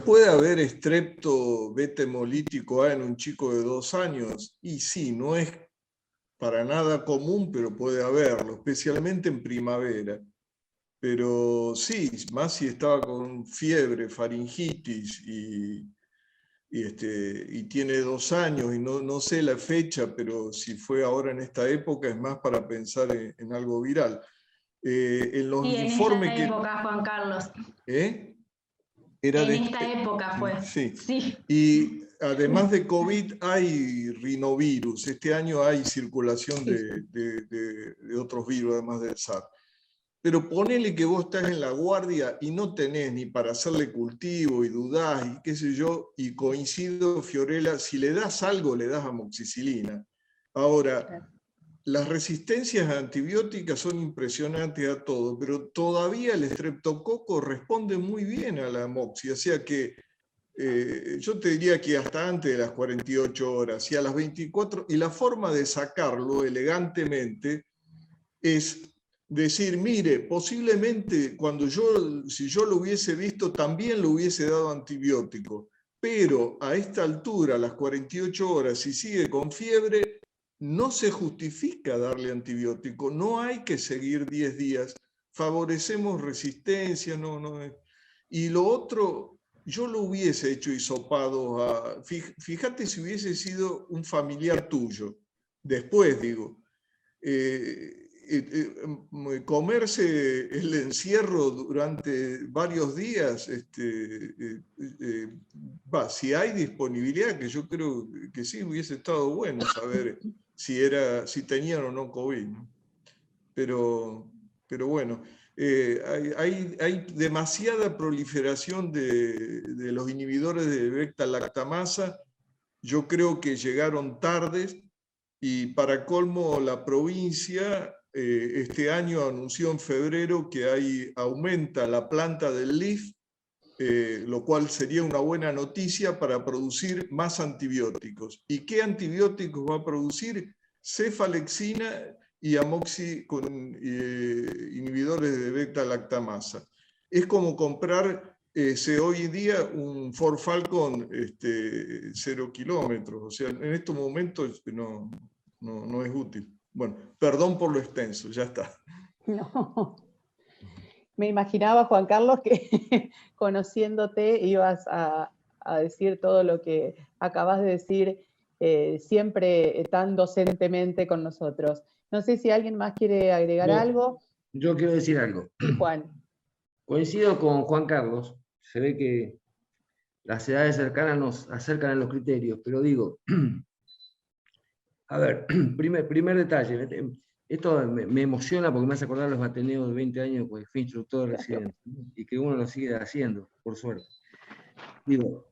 puede haber estrepto beta hemolítico A en un chico de 2 años, y sí, no es para nada común, pero puede haberlo, especialmente en primavera. Pero sí, más si estaba con fiebre, faringitis y y tiene 2 años, y no sé la fecha, pero si fue ahora en esta época, es más para pensar en algo viral. En los Sí, en informes esta época, Juan Carlos. Era en esta época fue. Sí. Sí. Y además de COVID hay rinovirus. Este año hay circulación de otros virus, además del SARS. Pero ponele que vos estás en la guardia y no tenés ni para hacerle cultivo y dudás y qué sé yo, y coincido, Fiorella, si le das algo, le das amoxicilina. Ahora, las resistencias antibióticas son impresionantes a todo, pero todavía el estreptococo responde muy bien a la amoxi, o sea que yo te diría que hasta antes de las 48 horas y a las 24, y la forma de sacarlo elegantemente es decir, mire, posiblemente si yo lo hubiese visto, también lo hubiese dado antibiótico, pero a esta altura, a las 48 horas, si sigue con fiebre, no se justifica darle antibiótico, no hay que seguir 10 días, favorecemos resistencia, y lo otro, yo lo hubiese hecho hisopado, fíjate si hubiese sido un familiar tuyo, después digo, comerse el encierro durante varios días, si hay disponibilidad, que yo creo que sí hubiese estado bueno saber si tenían o no COVID, ¿no? Pero bueno, hay demasiada proliferación de los inhibidores de beta-lactamasa. Yo creo que llegaron tardes y para colmo la provincia este año anunció en febrero que aumenta la planta del LIF, lo cual sería una buena noticia para producir más antibióticos. ¿Y qué antibióticos va a producir? Cefalexina y amoxi con inhibidores de beta-lactamasa. Es como comprar hoy en día un Ford Falcon 0 kilómetros, o sea, en estos momentos no es útil. Bueno, perdón por lo extenso, ya está. No, me imaginaba, Juan Carlos, que conociéndote ibas a decir todo lo que acabas de decir siempre tan docentemente con nosotros. No sé si alguien más quiere agregar algo. Yo quiero decir algo. Sí, Juan. Coincido con Juan Carlos, se ve que las edades cercanas nos acercan a los criterios, pero digo, a ver, primer detalle, esto me emociona porque me hace acordar los Ateneos de 20 años, porque fui instructor residente, y que uno lo sigue haciendo, por suerte. Digo,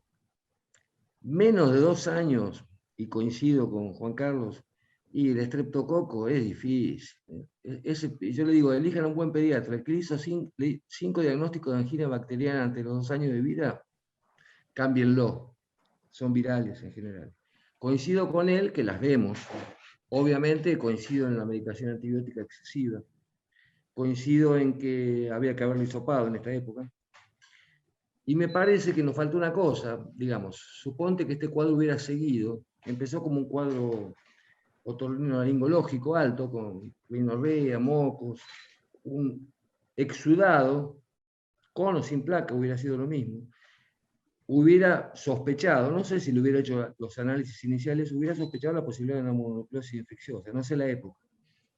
menos de 2 años, y coincido con Juan Carlos, y el estreptococo es difícil. Yo le digo, elijan un buen pediatra. El que hizo 5 diagnósticos de angina bacteriana ante los 2 años de vida, cámbienlo. Son virales en general. Coincido con él que las vemos. Obviamente coincido en la medicación antibiótica excesiva. Coincido en que había que haberlo hisopado en esta época. Y me parece que nos falta una cosa, digamos, suponte que este cuadro hubiera seguido, empezó como un cuadro otorrinolaringológico alto, con rinorrea, mocos, un exudado, con o sin placa hubiera sido lo mismo. Hubiera sospechado, no sé si le hubiera hecho los análisis iniciales, hubiera sospechado la posibilidad de una mononucleosis infecciosa, no sé la época.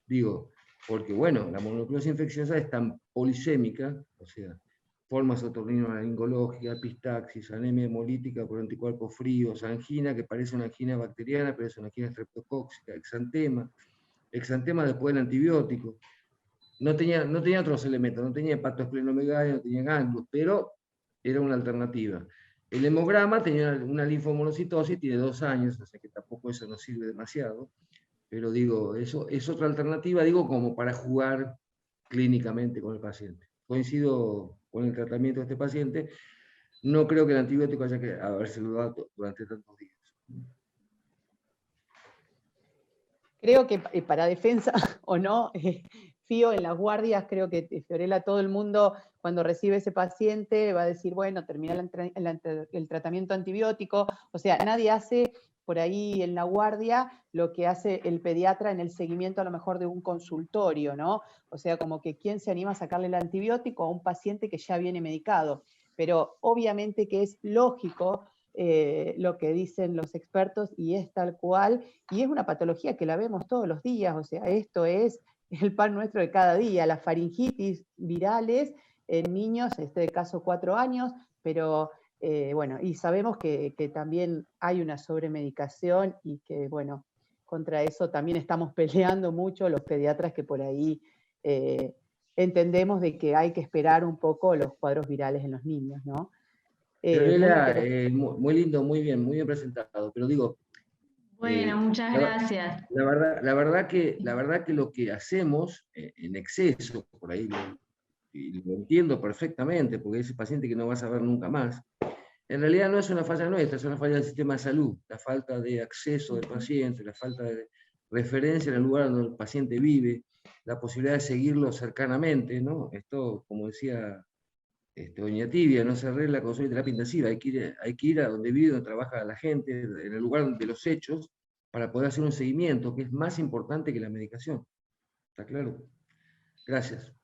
Digo, porque bueno, la mononucleosis infecciosa es tan polisémica, o sea, formas otorrinolaringológicas, epistaxis, anemia hemolítica por anticuerpos fríos, angina, que parece una angina bacteriana, pero es una angina streptocóxica, exantema después del antibiótico. No tenía otros elementos, no tenía hepatoesplenomegalia, no tenía ganglios, pero era una alternativa. El hemograma tenía una linfomonocitosis, tiene 2 años, o sea que tampoco eso nos sirve demasiado, pero digo, eso es otra alternativa, digo, como para jugar clínicamente con el paciente. Coincido con el tratamiento de este paciente, no creo que el antibiótico haya que haberse dado durante tantos días. Creo que para defensa o no, Fío, en las guardias, creo que Fiorella, todo el mundo cuando recibe ese paciente va a decir, bueno, termina el tratamiento antibiótico, o sea, nadie hace por ahí en la guardia lo que hace el pediatra en el seguimiento a lo mejor de un consultorio, ¿no? O sea, como que quién se anima a sacarle el antibiótico a un paciente que ya viene medicado, pero obviamente que es lógico lo que dicen los expertos y es tal cual, y es una patología que la vemos todos los días, o sea, esto es el pan nuestro de cada día, las faringitis virales en niños, en este caso 4 años, pero bueno, y sabemos que también hay una sobremedicación y que, bueno, contra eso también estamos peleando mucho los pediatras que por ahí entendemos de que hay que esperar un poco los cuadros virales en los niños, ¿no? Fiorella, muy lindo, muy bien presentado, pero digo... Bueno, muchas gracias. La verdad que lo que hacemos en exceso, por ahí y lo entiendo perfectamente, porque ese paciente que no vas a ver nunca más, en realidad no es una falla nuestra, es una falla del sistema de salud, la falta de acceso del paciente, la falta de referencia en el lugar donde el paciente vive, la posibilidad de seguirlo cercanamente, ¿no? Esto, como decía doña Tibia, no se arregla con solo terapia intensiva, hay que ir a donde vive, donde trabaja la gente, en el lugar de los hechos, para poder hacer un seguimiento, que es más importante que la medicación. ¿Está claro? Gracias.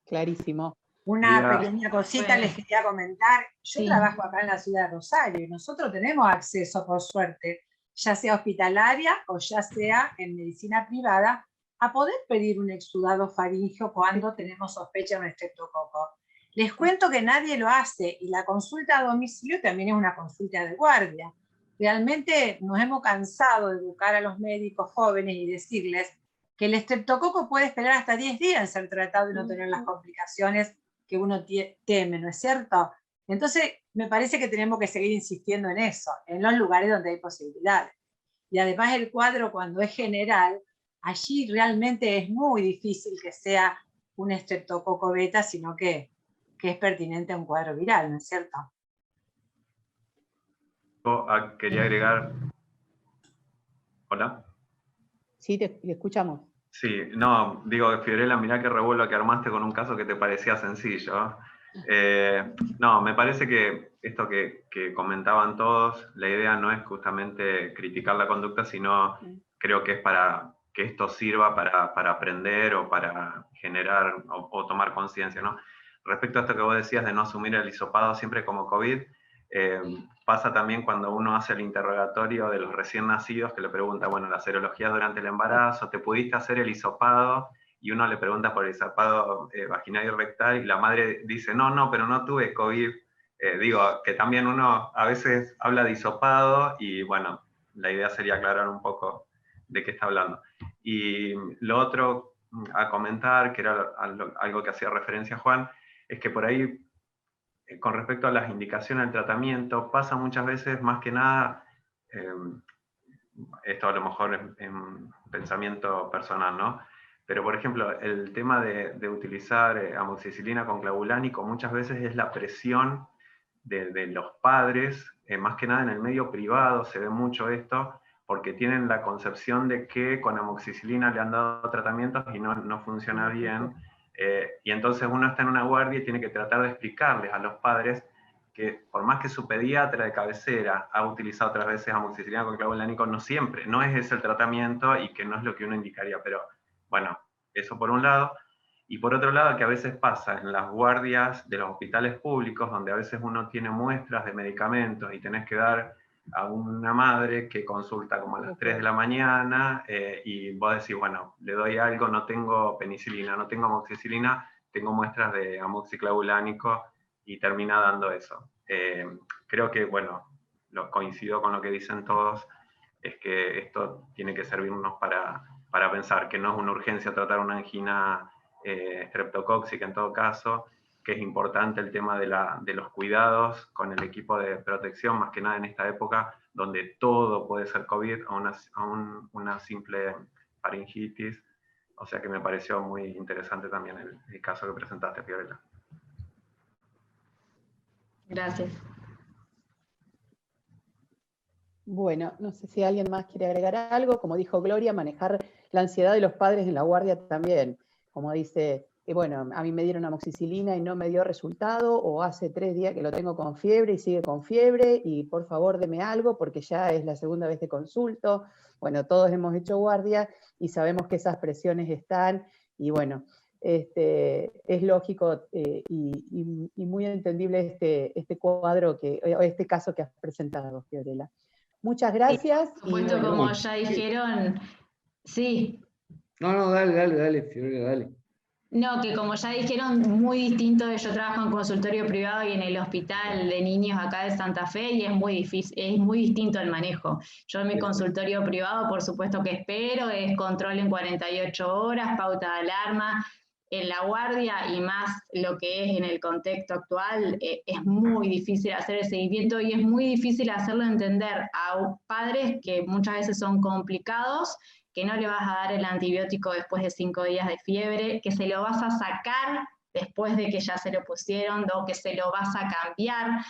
Clarísimo. Una pequeña cosita les quería comentar. Yo trabajo acá en la ciudad de Rosario y nosotros tenemos acceso, por suerte, ya sea hospitalaria o ya sea en medicina privada, a poder pedir un exudado faríngeo cuando tenemos sospecha de un estreptococo. Les cuento que nadie lo hace y la consulta a domicilio también es una consulta de guardia. Realmente nos hemos cansado de educar a los médicos jóvenes y decirles que el estreptococo puede esperar hasta 10 días en ser tratado y no tener las complicaciones que uno teme, ¿no es cierto? Entonces, me parece que tenemos que seguir insistiendo en eso, en los lugares donde hay posibilidades. Y además el cuadro, cuando es general, allí realmente es muy difícil que sea un estreptococo beta, sino que es pertinente a un cuadro viral, ¿no es cierto? Quería agregar... ¿Hola? Sí, te escuchamos. Sí, no, digo, Fiorella, mirá qué revuelo que armaste con un caso que te parecía sencillo. No, me parece que esto que comentaban todos, la idea no es justamente criticar la conducta, sino creo que es para que esto sirva para aprender o para generar o tomar conciencia, ¿no? Respecto a esto que vos decías de no asumir el hisopado siempre como COVID, pasa también cuando uno hace el interrogatorio de los recién nacidos, que le pregunta, bueno, la serología durante el embarazo, ¿te pudiste hacer el hisopado? Y uno le pregunta por el hisopado vaginal y rectal, y la madre dice, no, pero no tuve COVID. Digo, que también uno a veces habla de hisopado, y bueno, la idea sería aclarar un poco de qué está hablando. Y lo otro a comentar, que era algo que hacía referencia Juan, es que por ahí, con respecto a las indicaciones del tratamiento, pasa muchas veces, más que nada, esto a lo mejor en pensamiento personal, ¿no? Pero, por ejemplo, el tema de utilizar amoxicilina con clavulánico muchas veces es la presión de los padres, más que nada en el medio privado se ve mucho esto, porque tienen la concepción de que con amoxicilina le han dado tratamientos y no funciona bien. Y entonces uno está en una guardia y tiene que tratar de explicarles a los padres que por más que su pediatra de cabecera ha utilizado otras veces amoxicilina con clavulánico, no siempre, no es ese el tratamiento y que no es lo que uno indicaría. Pero bueno, eso por un lado. Y por otro lado, que a veces pasa en las guardias de los hospitales públicos, donde a veces uno tiene muestras de medicamentos y tenés que dar a una madre que consulta como a las 3 de la mañana y vos decís, bueno, le doy algo, no tengo penicilina, no tengo amoxicilina, tengo muestras de amoxiclavulánico y termina dando eso. Creo que, bueno, coincido con lo que dicen todos, es que esto tiene que servirnos para pensar que no es una urgencia tratar una angina streptocóxica en todo caso, que es importante el tema de los cuidados con el equipo de protección, más que nada en esta época donde todo puede ser COVID o una simple faringitis. O sea que me pareció muy interesante también el caso que presentaste, Fiorella. Gracias. Bueno, no sé si alguien más quiere agregar algo. Como dijo Gloria, manejar la ansiedad de los padres en la guardia también. Como dice, bueno, a mí me dieron amoxicilina y no me dio resultado, o hace 3 días que lo tengo con fiebre y sigue con fiebre, y por favor deme algo porque ya es la segunda vez que consulto. Bueno, todos hemos hecho guardia y sabemos que esas presiones están, y bueno, es lógico y muy entendible este cuadro, este caso que has presentado, Fiorella. Muchas gracias. Por supuesto, y bueno, como ya dijeron, sí. No, dale, Fiorella, dale. No, que como ya dijeron, muy distinto, yo trabajo en consultorio privado y en el hospital de niños acá de Santa Fe y es muy difícil, es muy distinto el manejo. Yo en mi consultorio privado, por supuesto que espero, es control en 48 horas, pauta de alarma, en la guardia y más lo que es en el contexto actual, es muy difícil hacer el seguimiento y es muy difícil hacerlo entender a padres que muchas veces son complicados, que no le vas a dar el antibiótico después de 5 días de fiebre, que se lo vas a sacar después de que ya se lo pusieron, o que se lo vas a cambiar,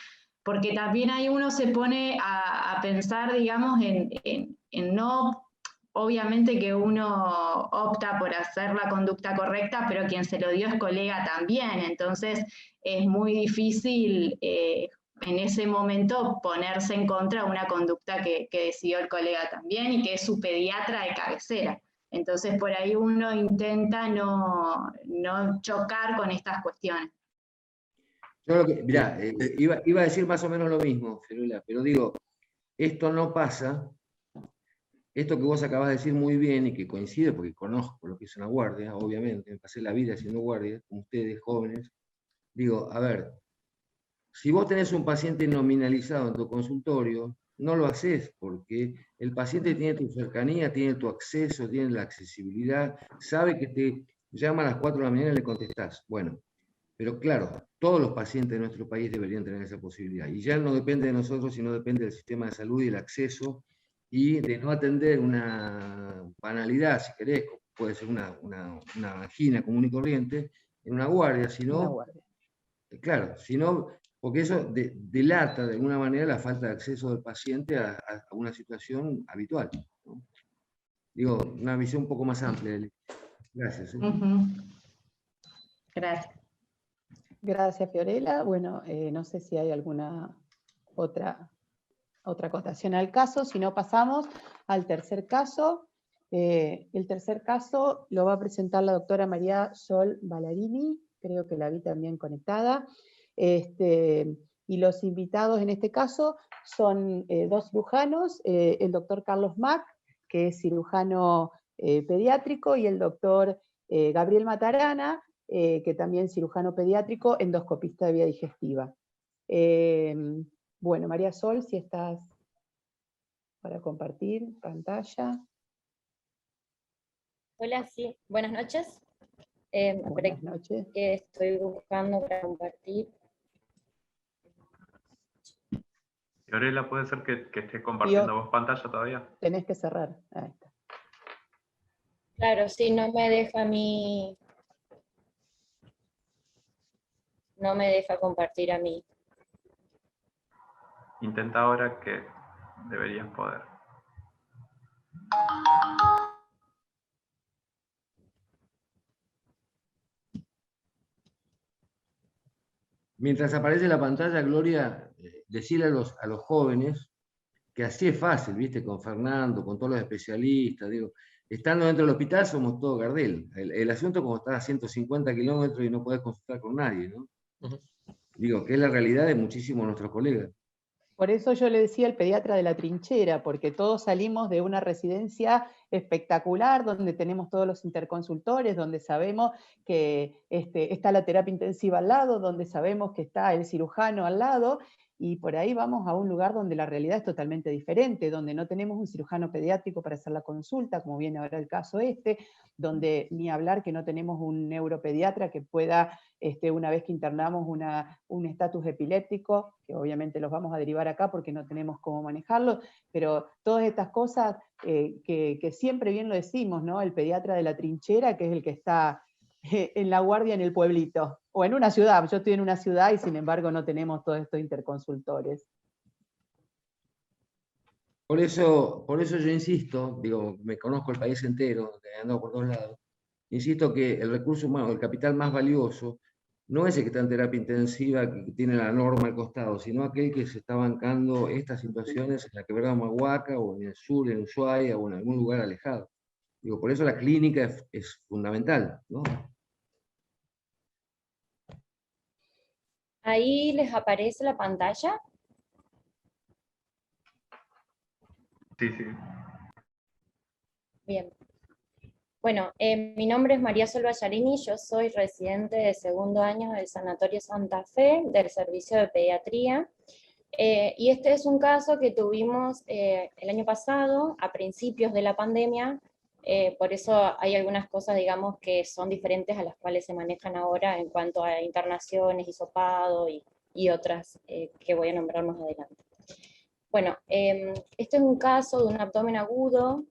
porque también ahí uno se pone a pensar, digamos, en no, obviamente que uno opta por hacer la conducta correcta, pero quien se lo dio es colega también, entonces es muy difícil en ese momento ponerse en contra de una conducta que decidió el colega también y que es su pediatra de cabecera. Entonces por ahí uno intenta no chocar con estas cuestiones. Yo mirá, iba a decir más o menos lo mismo, Fiorella, pero digo, esto no pasa, esto que vos acabas de decir muy bien y que coincide porque conozco lo que es una guardia, obviamente, me pasé la vida haciendo guardia, con ustedes jóvenes, digo, a ver, si vos tenés un paciente nominalizado en tu consultorio, no lo haces porque el paciente tiene tu cercanía, tiene tu acceso, tiene la accesibilidad, sabe que te llama a las 4 de la mañana y le contestás. Bueno, pero claro, todos los pacientes de nuestro país deberían tener esa posibilidad. Y ya no depende de nosotros, sino depende del sistema de salud y el acceso y de no atender una banalidad, si querés, puede ser una angina común y corriente, en una guardia, sino, claro, sino, porque eso delata de alguna manera la falta de acceso del paciente a una situación habitual, ¿no? Digo, una visión un poco más amplia. Gracias. Gracias. Gracias, Fiorella. Bueno, no sé si hay alguna otra acotación al caso, si no pasamos al tercer caso. El tercer caso lo va a presentar la doctora María Sol Ballarini, creo que la vi también conectada, y los invitados en este caso son dos cirujanos, el doctor Carlos Mac, que es cirujano pediátrico, y el doctor Gabriel Matarana, que también es cirujano pediátrico, endoscopista de vía digestiva. Bueno, María Sol, si estás para compartir pantalla. Hola, sí, buenas noches. Buenas noches. Que estoy buscando para compartir. Fiorella, ¿puede ser que esté compartiendo vos pantalla todavía? Tenés que cerrar. Ahí está. Claro, sí, no me deja a mí. No me deja compartir a mí. Intenta ahora que deberías poder. Mientras aparece la pantalla, Gloria, decirle a los jóvenes que así es fácil, ¿viste? Con Fernando, con todos los especialistas, digo, estando dentro del hospital somos todo Gardel. El asunto es como estar a 150 kilómetros y no podés consultar con nadie, ¿no? Digo, que es la realidad de muchísimos de nuestros colegas. Por eso yo le decía el pediatra de la trinchera, porque todos salimos de una residencia espectacular, donde tenemos todos los interconsultores, donde sabemos que está la terapia intensiva al lado, donde sabemos que está el cirujano al lado, y por ahí vamos a un lugar donde la realidad es totalmente diferente, donde no tenemos un cirujano pediátrico para hacer la consulta, como viene ahora el caso donde ni hablar que no tenemos un neuropediatra que pueda, una vez que internamos un estatus epiléptico, que obviamente los vamos a derivar acá porque no tenemos cómo manejarlo, pero todas estas cosas que siempre bien lo decimos, ¿no? El pediatra de la trinchera, que es el que está en la guardia en el pueblito, o en una ciudad. Yo estoy en una ciudad y sin embargo no tenemos todos estos interconsultores. Por eso yo insisto, digo, me conozco el país entero, he andado por todos lados, insisto que el recurso humano, el capital más valioso, no es el que está en terapia intensiva, que tiene la norma al costado, sino aquel que se está bancando estas situaciones en la quebrada Humahuaca, o en el sur, en Ushuaia, o en algún lugar alejado. Digo, por eso la clínica es fundamental, ¿no? Ahí les aparece la pantalla. Sí, sí. Bien. Bueno, mi nombre es María Sol Ballarini, yo soy residente de segundo año del Sanatorio Santa Fe, del Servicio de Pediatría. Y este es un caso que tuvimos el año pasado, a principios de la pandemia, por eso hay algunas cosas, digamos, que son diferentes a las cuales se manejan ahora en cuanto a internaciones, hisopado y otras que voy a nombrar más adelante. Bueno, este es un caso de un abdomen agudo,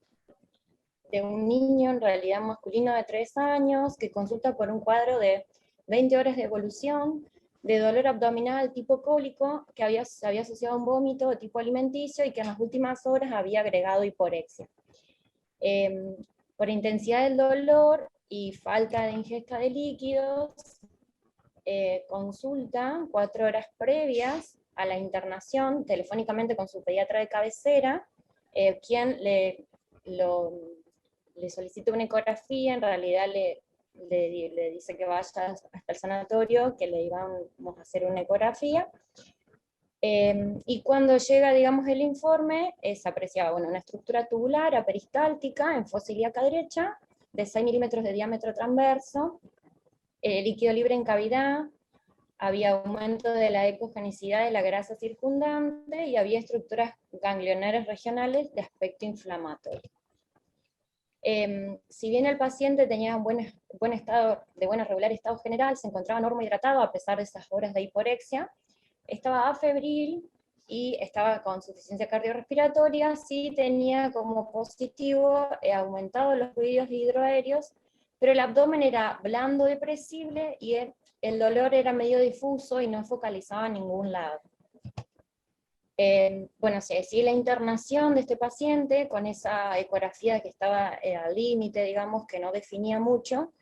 de un niño, en realidad masculino de 3 años, que consulta por un cuadro de 20 horas de evolución, de dolor abdominal tipo cólico, que se había asociado a un vómito de tipo alimenticio y que en las últimas horas había agregado hiporexia. Por intensidad del dolor y falta de ingesta de líquidos, consulta 4 horas previas a la internación, telefónicamente con su pediatra de cabecera, quien le solicita una ecografía, en realidad le dice que vaya hasta el sanatorio, que le íbamos a hacer una ecografía, y cuando llega, digamos, el informe, se apreciaba, bueno, una estructura tubular aperistáltica en fosa ilíaca derecha, de 6 milímetros de diámetro transverso, líquido libre en cavidad, había aumento de la ecogenicidad de la grasa circundante y había estructuras ganglionares regionales de aspecto inflamatorio. Si bien el paciente tenía un buen estado, de buen regular estado general, se encontraba normohidratado a pesar de esas horas de hiporexia, estaba afebril y estaba con suficiencia cardiorrespiratoria, sí tenía como positivo aumentado los fluidos hidroaéreos, pero el abdomen era blando depresible y el dolor era medio difuso y no focalizaba en ningún lado. Bueno, se decide la internación de este paciente con esa ecografía que estaba al límite, digamos, que no definía mucho,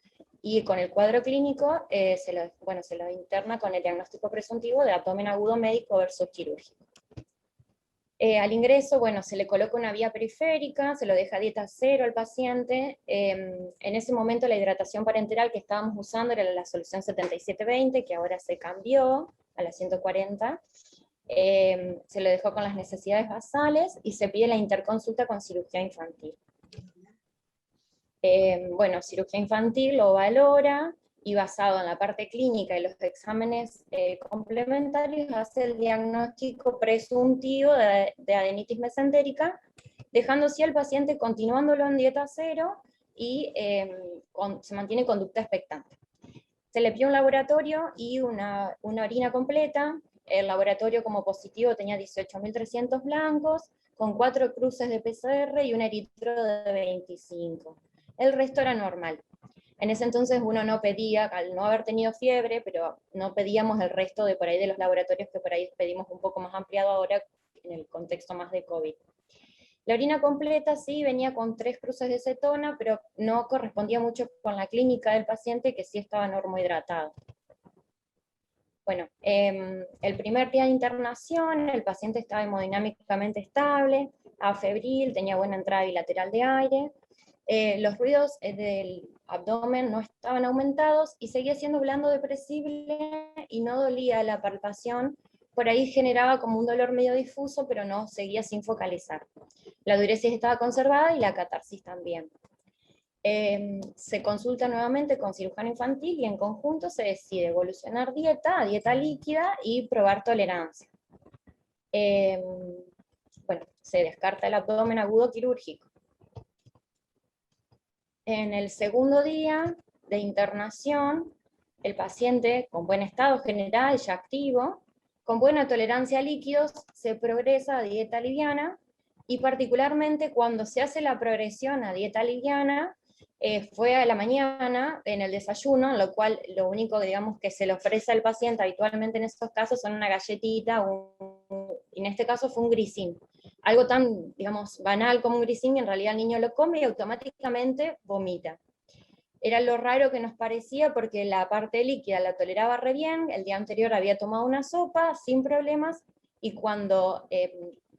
y con el cuadro clínico se lo interna con el diagnóstico presuntivo de abdomen agudo médico versus quirúrgico. Al ingreso, bueno, se le coloca una vía periférica, se lo deja dieta cero al paciente. En ese momento la hidratación parenteral que estábamos usando era la solución 7720, que ahora se cambió a la 140. Se lo dejó con las necesidades basales y se pide la interconsulta con cirugía infantil. Bueno, cirugía infantil lo valora y basado en la parte clínica y los exámenes complementarios hace el diagnóstico presuntivo de adenitis mesentérica, dejando así al paciente continuándolo en dieta cero y se mantiene conducta expectante. Se le pide un laboratorio y una orina completa. El laboratorio como positivo tenía 18.300 blancos, con 4 cruces de PCR y un eritro de 25. El resto era normal. En ese entonces uno no pedía, al no haber tenido fiebre, pero no pedíamos el resto de por ahí de los laboratorios que por ahí pedimos un poco más ampliado ahora en el contexto más de COVID. La orina completa sí venía con 3 cruces de cetona, pero no correspondía mucho con la clínica del paciente, que sí estaba normohidratado. Bueno, el primer día de internación, el paciente estaba hemodinámicamente estable, afebril, tenía buena entrada bilateral de aire, los ruidos del abdomen no estaban aumentados y seguía siendo blando depresible y no dolía la palpación, por ahí generaba como un dolor medio difuso, pero no seguía sin focalizar. La diuresis estaba conservada y la catarsis también. Se consulta nuevamente con cirujano infantil y en conjunto se decide evolucionar dieta a dieta líquida y probar tolerancia. Bueno, se descarta el abdomen agudo quirúrgico. En el segundo día de internación, el paciente con buen estado general, ya activo, con buena tolerancia a líquidos, se progresa a dieta liviana, y particularmente cuando se hace la progresión a dieta liviana, fue a la mañana en el desayuno, en lo cual lo único, digamos, que se le ofrece al paciente habitualmente en estos casos son una galletita, en este caso fue un grisín. Algo tan, digamos, banal como un grisín, en realidad el niño lo come y automáticamente vomita. Era lo raro que nos parecía porque la parte líquida la toleraba re bien, el día anterior había tomado una sopa sin problemas, y cuando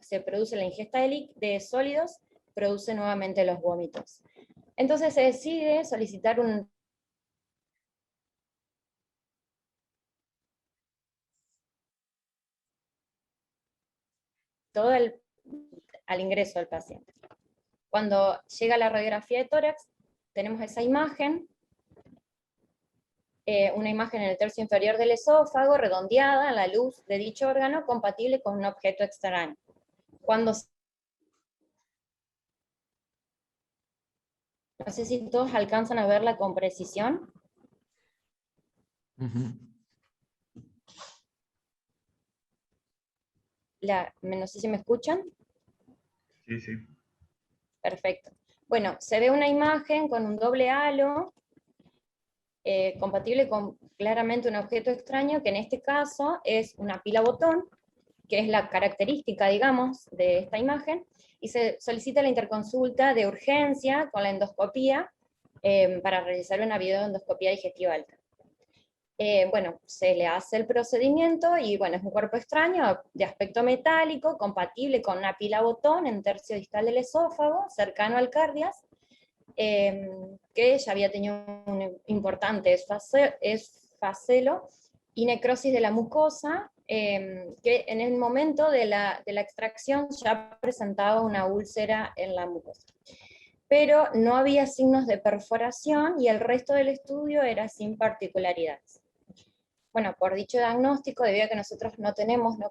se produce la ingesta de sólidos, produce nuevamente los vómitos. Entonces se decide solicitar un todo al ingreso del paciente. Cuando llega la radiografía de tórax, tenemos esa imagen, una imagen en el tercio inferior del esófago, redondeada a la luz de dicho órgano, compatible con un objeto extraño. Cuando no sé si todos alcanzan a verla con precisión. No sé si me escuchan. Sí, sí. Perfecto. Bueno, se ve una imagen con un doble halo, compatible con claramente un objeto extraño, que en este caso es una pila botón, que es la característica, digamos, de esta imagen, y se solicita la interconsulta de urgencia con la endoscopía para realizar una videoendoscopía digestiva alta. Bueno, se le hace el procedimiento y bueno, es un cuerpo extraño de aspecto metálico, compatible con una pila botón en tercio distal del esófago, cercano al cardias, que ya había tenido un importante esfacelo y necrosis de la mucosa, que en el momento de la extracción ya presentaba una úlcera en la mucosa. Pero no había signos de perforación y el resto del estudio era sin particularidades. Bueno, por dicho diagnóstico, debido a que nosotros no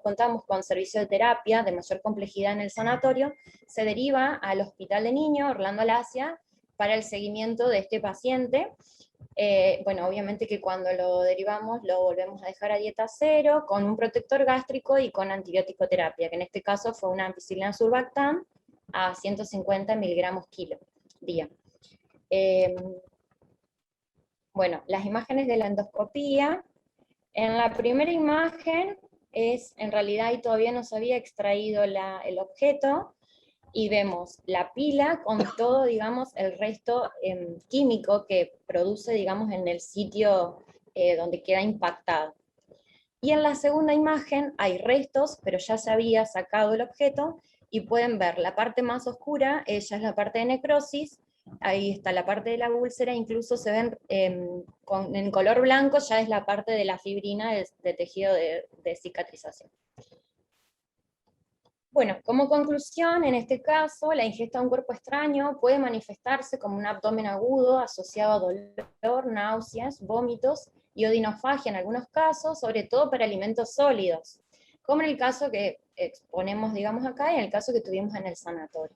contamos con servicio de terapia de mayor complejidad en el sanatorio, se deriva al Hospital de Niños Orlando Lacia para el seguimiento de este paciente. Bueno, obviamente que cuando lo derivamos lo volvemos a dejar a dieta cero, con un protector gástrico y con antibiótico terapia, que en este caso fue una ampicilina surfactant a 150 miligramos kilo día. Bueno, las imágenes de la endoscopía. En la primera imagen en realidad, y todavía no se había extraído el objeto, y vemos la pila con todo, digamos, el resto químico que produce, digamos, en el sitio donde queda impactado. Y en la segunda imagen hay restos, pero ya se había sacado el objeto, y pueden ver la parte más oscura, ella es la parte de necrosis, ahí está la parte de la úlcera, incluso se ven en color blanco, ya es la parte de la fibrina de tejido de cicatrización. Bueno, como conclusión, en este caso, la ingesta de un cuerpo extraño puede manifestarse como un abdomen agudo asociado a dolor, náuseas, vómitos y odinofagia en algunos casos, sobre todo para alimentos sólidos, como en el caso que exponemos, digamos acá, y en el caso que tuvimos en el sanatorio,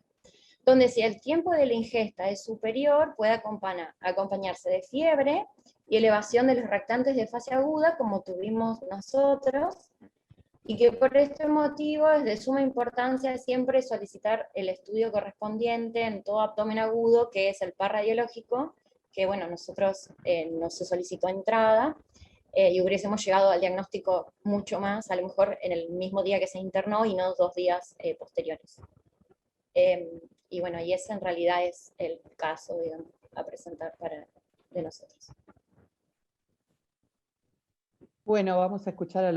donde si el tiempo de la ingesta es superior, puede acompañarse de fiebre y elevación de los reactantes de fase aguda, como tuvimos nosotros, y que por este motivo es de suma importancia siempre solicitar el estudio correspondiente en todo abdomen agudo, que es el PAR radiológico, que bueno, nosotros no se solicitó entrada, y hubiésemos llegado al diagnóstico mucho más, a lo mejor en el mismo día que se internó y no 2 días posteriores. Y bueno, y ese en realidad es el caso, digamos, a presentar de nosotros. Bueno, vamos a escuchar a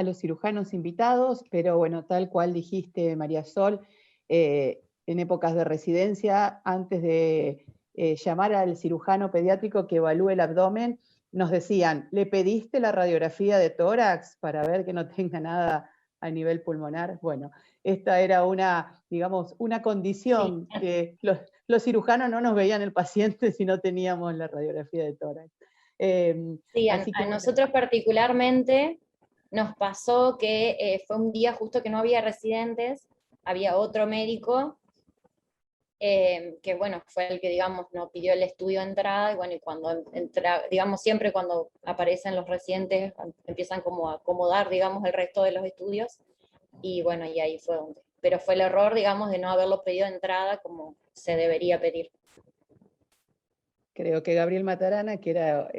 los cirujanos invitados, pero bueno, tal cual dijiste, María Sol, en épocas de residencia, antes de llamar al cirujano pediátrico que evalúe el abdomen, nos decían, ¿le pediste la radiografía de tórax para ver que no tenga nada a nivel pulmonar? Bueno, esta era digamos, una condición, sí, que los cirujanos no nos veían el paciente si no teníamos la radiografía de tórax. Sí, a nosotros particularmente nos pasó que fue un día justo que no había residentes, había otro médico, que bueno, fue el que, digamos, nos pidió el estudio de entrada, y bueno, y cuando digamos, siempre cuando aparecen los residentes, empiezan como a acomodar, digamos, el resto de los estudios, y bueno, y ahí fue donde. Pero fue el error, digamos, de no haberlo pedido de entrada como se debería pedir. Creo que Gabriel Matarana, que era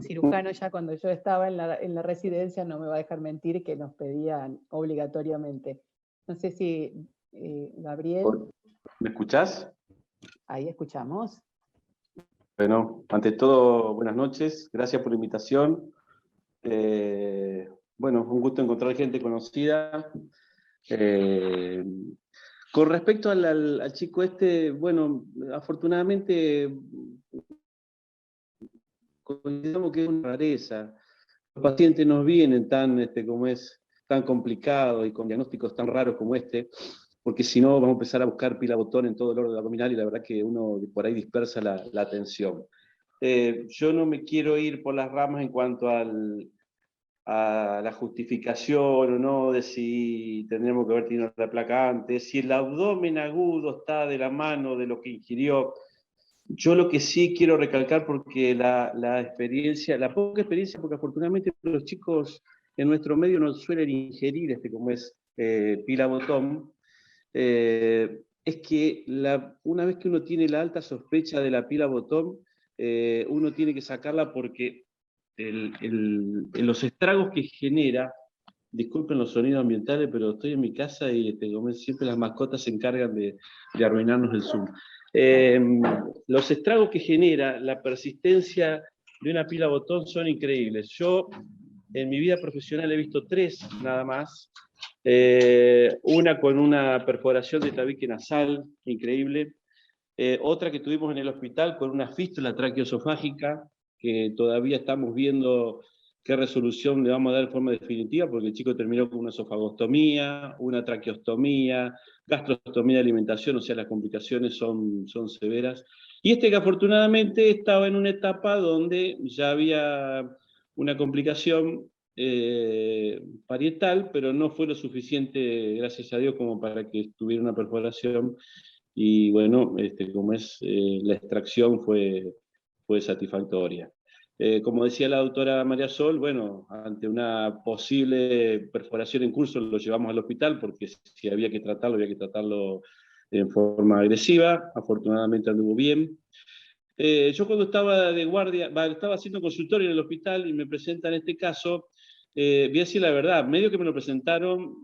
cirujano ya cuando yo estaba en la residencia, no me va a dejar mentir que nos pedían obligatoriamente. No sé si, Gabriel... ¿Me escuchás? Ahí escuchamos. Bueno, ante todo, buenas noches. Gracias por la invitación. Bueno, un gusto encontrar gente conocida. Con respecto al chico este, bueno, afortunadamente consideramos que es una rareza. Los pacientes nos vienen tan, como es, tan complicados y con diagnósticos tan raros como este, porque si no vamos a empezar a buscar pila botón en todo el orden abdominal y la verdad que uno por ahí dispersa la atención. Yo no me quiero ir por las ramas en cuanto a la justificación o no de si tendremos que haber tenido la placa antes, si el abdomen agudo está de la mano de lo que ingirió. Yo lo que sí quiero recalcar, porque la poca experiencia, porque afortunadamente los chicos en nuestro medio no suelen ingerir como es pila botón, es que una vez que uno tiene la alta sospecha de la pila botón, uno tiene que sacarla porque los estragos que genera, disculpen los sonidos ambientales, pero estoy en mi casa y como siempre las mascotas se encargan de arruinarnos el Zoom. Los estragos que genera la persistencia de una pila botón son increíbles. Yo en mi vida profesional he visto 3 nada más. Una con una perforación de tabique nasal, increíble. Otra que tuvimos en el hospital con una fístula traqueoesofágica, que todavía estamos viendo qué resolución le vamos a dar de forma definitiva, porque el chico terminó con una esofagostomía, una traqueostomía, gastrostomía de alimentación, o sea, las complicaciones son severas. Y que afortunadamente estaba en una etapa donde ya había una complicación parietal, pero no fue lo suficiente, gracias a Dios, como para que tuviera una perforación. Y bueno, como la extracción fue satisfactoria. Como decía la doctora María Sol, bueno, ante una posible perforación en curso lo llevamos al hospital, porque si había que tratarlo en forma agresiva. Afortunadamente anduvo bien. Yo cuando estaba de guardia, estaba haciendo consultorio en el hospital y me presentan este caso, voy a decir la verdad, medio que me lo presentaron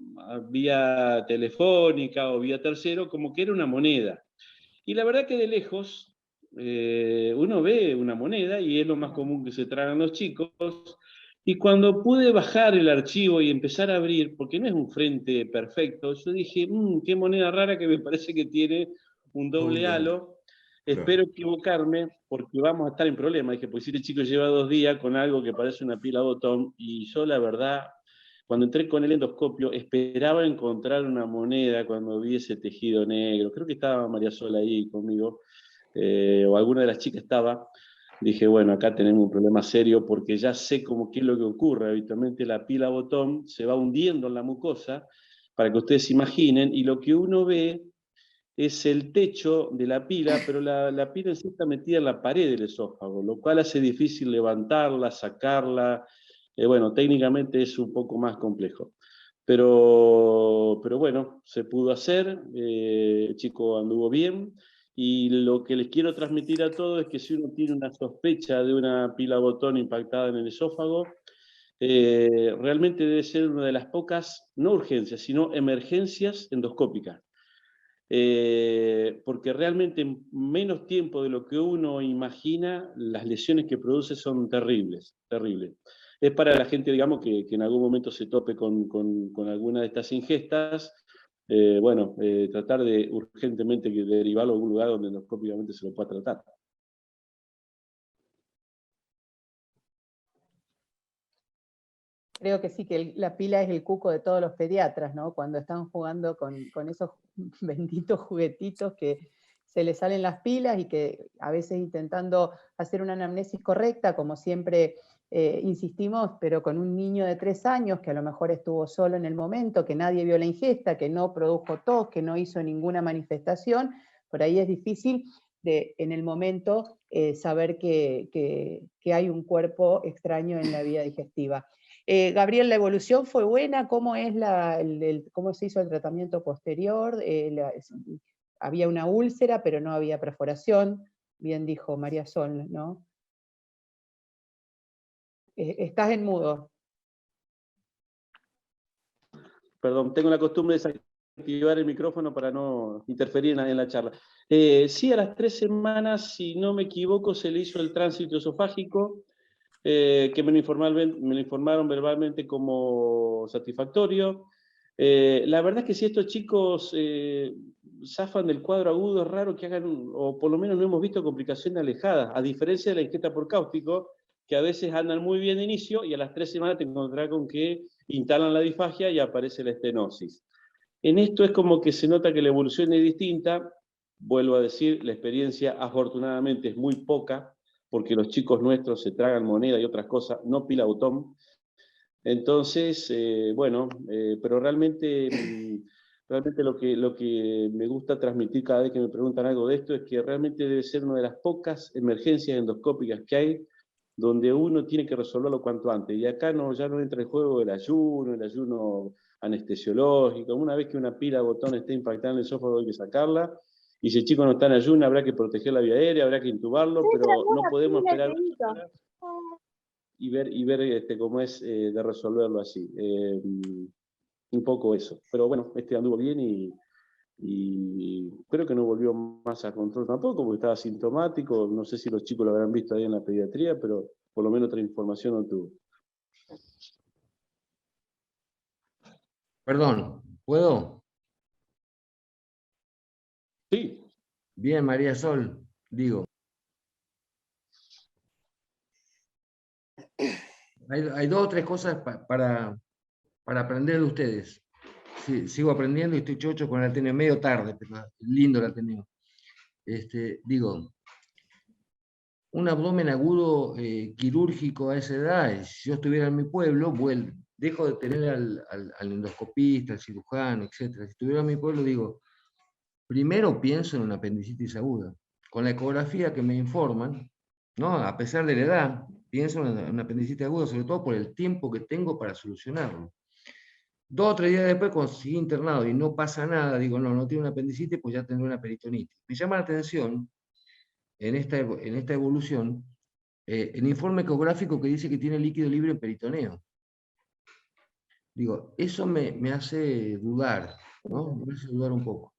vía telefónica o vía tercero, como que era una moneda. Y la verdad que de lejos uno ve una moneda y es lo más común que se tragan los chicos. Y cuando pude bajar el archivo y empezar a abrir, porque no es un frente perfecto, yo dije, qué moneda rara que me parece que tiene un doble halo. Espero equivocarme porque vamos a estar en problemas. Dije, pues si el chico lleva 2 días con algo que parece una pila botón, y yo la verdad, cuando entré con el endoscopio, esperaba encontrar una moneda cuando vi ese tejido negro. Creo que estaba María Sola ahí conmigo, o alguna de las chicas estaba. Dije, bueno, acá tenemos un problema serio porque ya sé qué es lo que ocurre. Habitualmente la pila botón se va hundiendo en la mucosa, para que ustedes se imaginen, y lo que uno ve es el techo de la pila, pero la pila en sí está metida en la pared del esófago, lo cual hace difícil levantarla, sacarla. Bueno, técnicamente es un poco más complejo. Pero bueno, se pudo hacer, el chico anduvo bien, y lo que les quiero transmitir a todos es que si uno tiene una sospecha de una pila botón impactada en el esófago, realmente debe ser una de las pocas, no urgencias, sino emergencias endoscópicas. Porque realmente en menos tiempo de lo que uno imagina, las lesiones que produce son terribles, terribles. Es para la gente, digamos, que en algún momento se tope con alguna de estas ingestas, tratar de urgentemente derivarlo a algún lugar donde endoscópicamente se lo pueda tratar. Creo que sí, que la pila es el cuco de todos los pediatras, ¿no? Cuando están jugando con esos benditos juguetitos que se les salen las pilas y que a veces intentando hacer una anamnesis correcta, como siempre insistimos, pero con un niño de 3 años que a lo mejor estuvo solo en el momento, que nadie vio la ingesta, que no produjo tos, que no hizo ninguna manifestación, por ahí es difícil en el momento saber que hay un cuerpo extraño en la vía digestiva. Gabriel, ¿la evolución fue buena? ¿Cómo se hizo el tratamiento posterior? Había una úlcera, pero no había perforación, bien dijo María Sol, ¿no? Estás en mudo. Perdón, tengo la costumbre de desactivar el micrófono para no interferir en la charla. Sí, a las 3 semanas, si no me equivoco, se le hizo el tránsito esofágico, que me lo informaron verbalmente como satisfactorio. La verdad es que si estos chicos zafan del cuadro agudo, es raro que hagan, o por lo menos no hemos visto complicaciones alejadas, a diferencia de la ingesta por cáustico, que a veces andan muy bien de inicio y a las 3 semanas te encontrás con que instalan la disfagia y aparece la estenosis. En esto es como que se nota que la evolución es distinta. Vuelvo a decir, la experiencia afortunadamente es muy poca, porque los chicos nuestros se tragan moneda y otras cosas, no pila botón. Entonces, bueno, pero realmente lo que me gusta transmitir cada vez que me preguntan algo de esto es que realmente debe ser una de las pocas emergencias endoscópicas que hay donde uno tiene que resolverlo cuanto antes. Y acá ya no entra en juego el ayuno anestesiológico. Una vez que una pila de botón esté impactando el esófago hay que sacarla. Y si el chico no está en ayuno, habrá que proteger la vía aérea, habrá que intubarlo, pero no podemos esperar y ver cómo es de resolverlo así. Un poco eso. Pero bueno, anduvo bien y creo que no volvió más a control tampoco, porque estaba asintomático. No sé si los chicos lo habrán visto ahí en la pediatría, pero por lo menos otra información no tuvo. Perdón, ¿puedo? Sí. Bien, María Sol, digo. Hay 2 o 3 cosas para aprender de ustedes. Sí, sigo aprendiendo y estoy chocho con el Ateneo, medio tarde, pero lindo el Ateneo. Digo, un abdomen agudo quirúrgico a esa edad, si yo estuviera en mi pueblo, dejo de tener al endoscopista, al cirujano, etc. Si estuviera en mi pueblo, digo, primero pienso en una apendicitis aguda. Con la ecografía que me informan, ¿no? A pesar de la edad, pienso en una apendicitis aguda, sobre todo por el tiempo que tengo para solucionarlo. 2 o 3 días después, cuando sigue internado y no pasa nada, digo, no tiene una apendicitis, pues ya tendré una peritonitis. Me llama la atención, en esta evolución, el informe ecográfico que dice que tiene líquido libre en peritoneo. Digo, eso me hace dudar, ¿no? Me hace dudar un poco.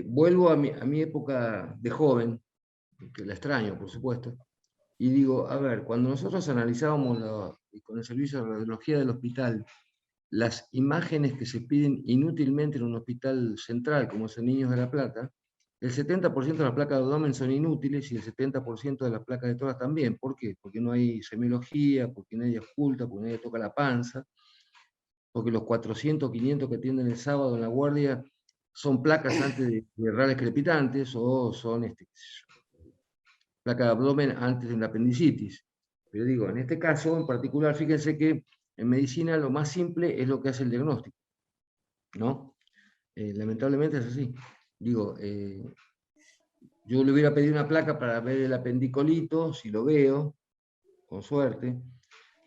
Vuelvo a mi época de joven, que la extraño, por supuesto, y digo, a ver, cuando nosotros analizábamos con el servicio de radiología del hospital, las imágenes que se piden inútilmente en un hospital central, como es el Niños de la Plata, el 70% de las placas de abdomen son inútiles y el 70% de las placas de tórax también. ¿Por qué? Porque no hay semiología, porque nadie oculta, porque nadie toca la panza, porque los 400, 500 que atienden el sábado en la guardia son placas antes de rales crepitantes o son placa de abdomen antes de una apendicitis. Pero digo, en este caso en particular, fíjense que en medicina lo más simple es lo que hace el diagnóstico, ¿no? Lamentablemente es así. Digo, yo le hubiera pedido una placa para ver el apendicolito, si lo veo, con suerte,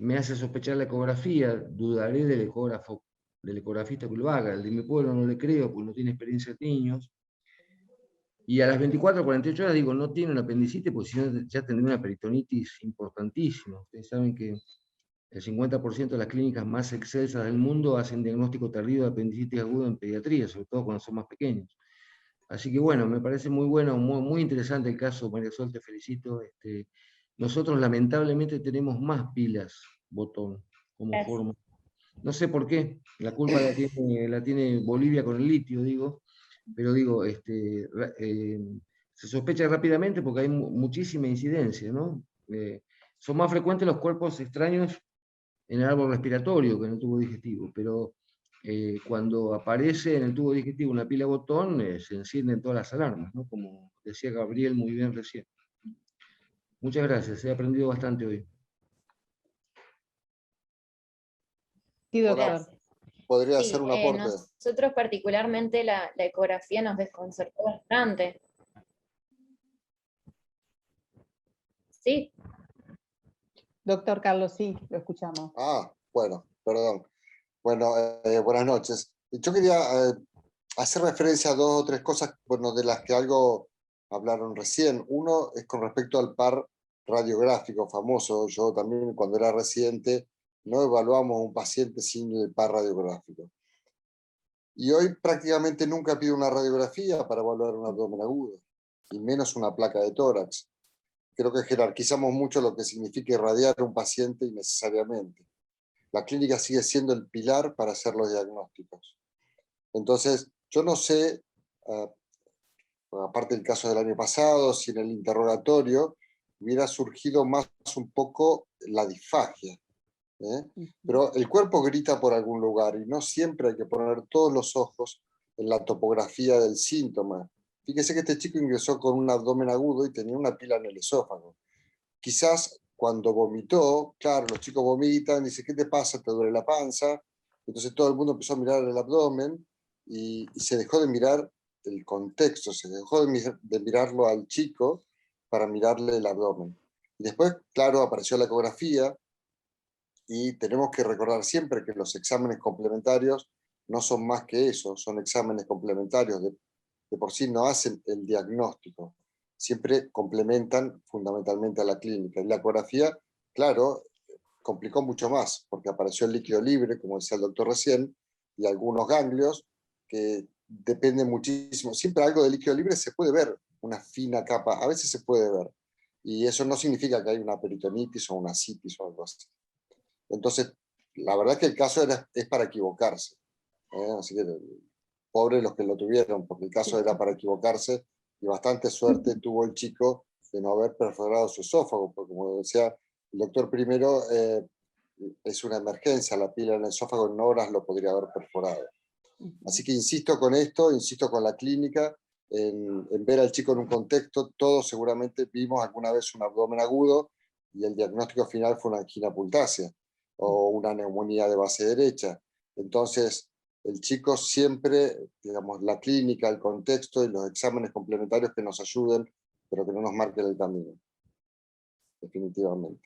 me hace sospechar la ecografía, dudaré del ecografista que lo haga, el de mi pueblo no le creo, porque no tiene experiencia de niños, y a las 24 o 48 horas digo, no tiene una apendicitis, porque si no ya tendría una peritonitis importantísima. Ustedes saben que el 50% de las clínicas más excelsas del mundo hacen diagnóstico tardío de apendicitis aguda en pediatría, sobre todo cuando son más pequeños. Así que bueno, me parece muy bueno, muy interesante el caso, María Sol, te felicito. Nosotros lamentablemente tenemos más pilas botón como forma. No sé por qué, la culpa la tiene Bolivia con el litio, digo, pero digo, se sospecha rápidamente porque hay muchísima incidencia, ¿no? Son más frecuentes los cuerpos extraños en el árbol respiratorio que en el tubo digestivo, pero cuando aparece en el tubo digestivo una pila botón, se encienden todas las alarmas, ¿no? Como decía Gabriel muy bien recién. Muchas gracias, he aprendido bastante hoy. Sí, doctor. Podría hacer un aporte. Nosotros particularmente la ecografía nos desconcertó bastante. Sí. Doctor Carlos, sí, lo escuchamos. Bueno, perdón. Bueno, buenas noches. Yo quería hacer referencia a 2 o 3 cosas, bueno, de las que algo hablaron recién. Uno es con respecto al par radiográfico famoso. Yo también, cuando era residente, no evaluamos a un paciente sin el par radiográfico. Y hoy prácticamente nunca pido una radiografía para evaluar un abdomen agudo, y menos una placa de tórax. Creo que jerarquizamos mucho lo que significa irradiar a un paciente innecesariamente. La clínica sigue siendo el pilar para hacer los diagnósticos. Entonces, yo no sé, aparte del caso del año pasado, si en el interrogatorio hubiera surgido más un poco la disfagia. Pero el cuerpo grita por algún lugar y no siempre hay que poner todos los ojos en la topografía del síntoma. Fíjese que este chico ingresó con un abdomen agudo y tenía una pila en el esófago. Quizás cuando vomitó, claro, los chicos vomitan, dicen, ¿qué te pasa? ¿Te duele la panza? Entonces todo el mundo empezó a mirar el abdomen y se dejó de mirar el contexto, se dejó de mirarlo al chico para mirarle el abdomen. Y después, claro, apareció la ecografía y tenemos que recordar siempre que los exámenes complementarios no son más que eso, son exámenes complementarios, de por sí no hacen el diagnóstico, siempre complementan fundamentalmente a la clínica. Y la ecografía, claro, complicó mucho más, porque apareció el líquido libre, como decía el doctor recién, y algunos ganglios que dependen muchísimo. Siempre algo de líquido libre se puede ver, una fina capa, a veces se puede ver. Y eso no significa que hay una peritonitis o una citis o algo así. Entonces, la verdad es que el caso es para equivocarse. Así que pobres los que lo tuvieron, porque el caso era para equivocarse y bastante suerte tuvo el chico de no haber perforado su esófago, porque como decía el doctor primero, es una emergencia, la pila en el esófago en horas lo podría haber perforado. Así que insisto con esto, insisto con la clínica, en ver al chico en un contexto. Todos seguramente vimos alguna vez un abdomen agudo y el diagnóstico final fue una angina pultácea o una neumonía de base derecha. Entonces, el chico siempre, digamos, la clínica, el contexto y los exámenes complementarios que nos ayuden, pero que no nos marquen el camino, definitivamente.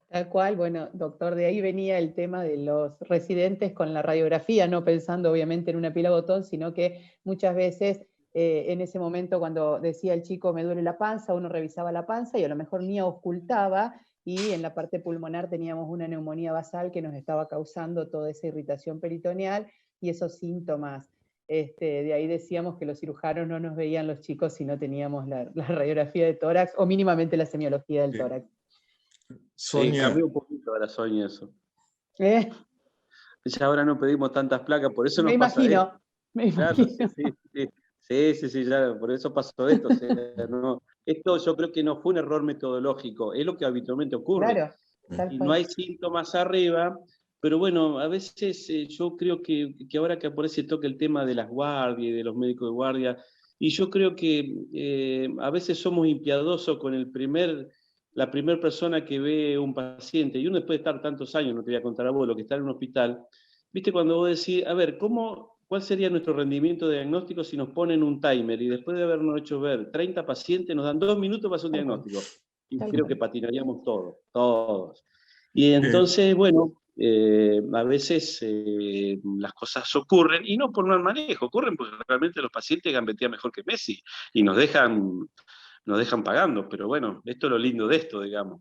Tal cual, bueno, doctor, de ahí venía el tema de los residentes con la radiografía, no pensando obviamente en una pila botón, sino que muchas veces en ese momento cuando decía el chico me duele la panza, uno revisaba la panza y a lo mejor ni ocultaba, y en la parte pulmonar teníamos una neumonía basal que nos estaba causando toda esa irritación peritoneal y esos síntomas. De ahí decíamos que los cirujanos no nos veían los chicos si no teníamos la radiografía de tórax o mínimamente la semiología del tórax. Sonia. Cambió un poquito ahora, Sonia, eso. Ya ahora no pedimos tantas placas, por eso nos pasa esto. Me imagino. Sí, ya, por eso pasó esto. O sea, no, esto yo creo que no fue un error metodológico, es lo que habitualmente ocurre. Claro, y no hay síntomas arriba, pero bueno, a veces yo creo que ahora que por ese toca el tema de las guardias y de los médicos de guardia, y yo creo que a veces somos impiadosos con la primera persona que ve un paciente, y uno después de estar tantos años, no te voy a contar a vos, lo que está en un hospital, viste cuando vos decís, a ver, ¿cuál sería nuestro rendimiento de diagnóstico si nos ponen un timer y después de habernos hecho ver 30 pacientes nos dan 2 minutos para hacer un diagnóstico? Y creo que patinaríamos todos. Y entonces, bueno, a veces las cosas ocurren, y no por mal manejo, ocurren porque realmente los pacientes gambetean mejor que Messi y nos dejan pagando, pero bueno, esto es lo lindo de esto, digamos.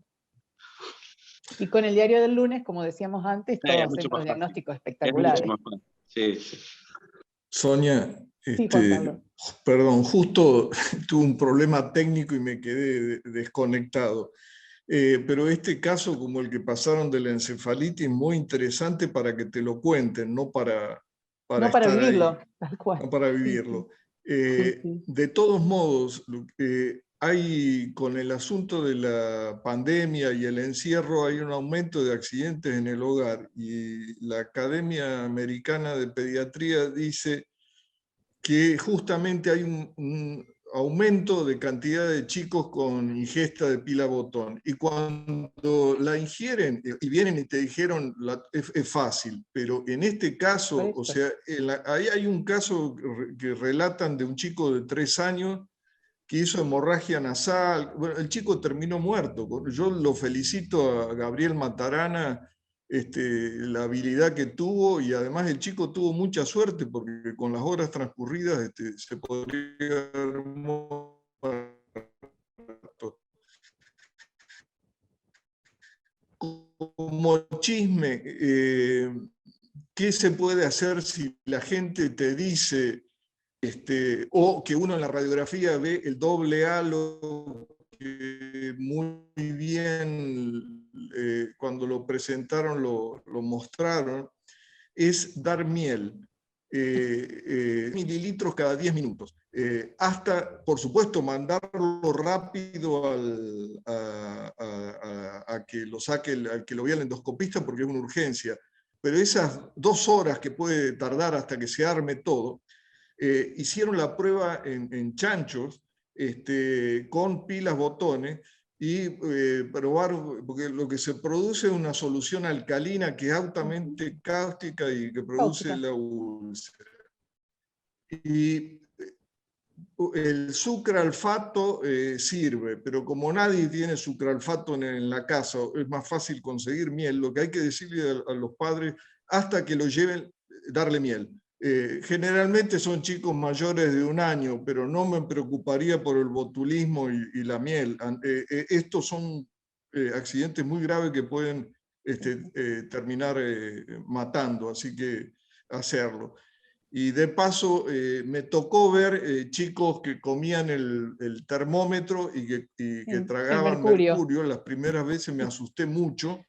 Y con el diario del lunes, como decíamos antes, todos estos diagnósticos espectaculares. Es mucho más fácil. Sí. Sonia, sí, Juan Carlos. Perdón, justo tuve un problema técnico y me quedé desconectado. Pero este caso, como el que pasaron de la encefalitis, es muy interesante para que te lo cuenten, no para vivirlo, ahí, tal cual. no para vivirlo. Sí. De todos modos, hay con el asunto de la pandemia y el encierro, hay un aumento de accidentes en el hogar, y la Academia Americana de Pediatría dice que justamente hay un aumento de cantidad de chicos con ingesta de pila botón, y cuando la ingieren y vienen y te dijeron es fácil, pero en este caso, o sea, ahí hay un caso que relatan de un chico de 3 años que hizo hemorragia nasal. Bueno, el chico terminó muerto. Yo lo felicito a Gabriel Matarana, la habilidad que tuvo, y además el chico tuvo mucha suerte porque con las horas transcurridas se podría haber muerto. Como chisme, ¿qué se puede hacer si la gente te dice, o que uno en la radiografía ve el doble halo, que muy bien cuando lo presentaron lo mostraron, es dar miel? mililitros cada 10 minutos. Hasta, por supuesto, mandarlo rápido a que lo saque, al que lo vea el endoscopista, porque es una urgencia. Pero esas 2 horas que puede tardar hasta que se arme todo, hicieron la prueba en chanchos, con pilas botones, y probar, porque lo que se produce es una solución alcalina que es altamente cáustica y que produce la úlcera. Y el sucralfato sirve, pero como nadie tiene sucralfato en la casa, es más fácil conseguir miel. Lo que hay que decirle a los padres, hasta que lo lleven, darle miel. Generalmente son chicos mayores de 1 año, pero no me preocuparía por el botulismo y la miel. Estos son accidentes muy graves que pueden terminar matando, así que hacerlo. Y de paso me tocó ver chicos que comían el termómetro y que tragaban mercurio. Las primeras veces me asusté mucho,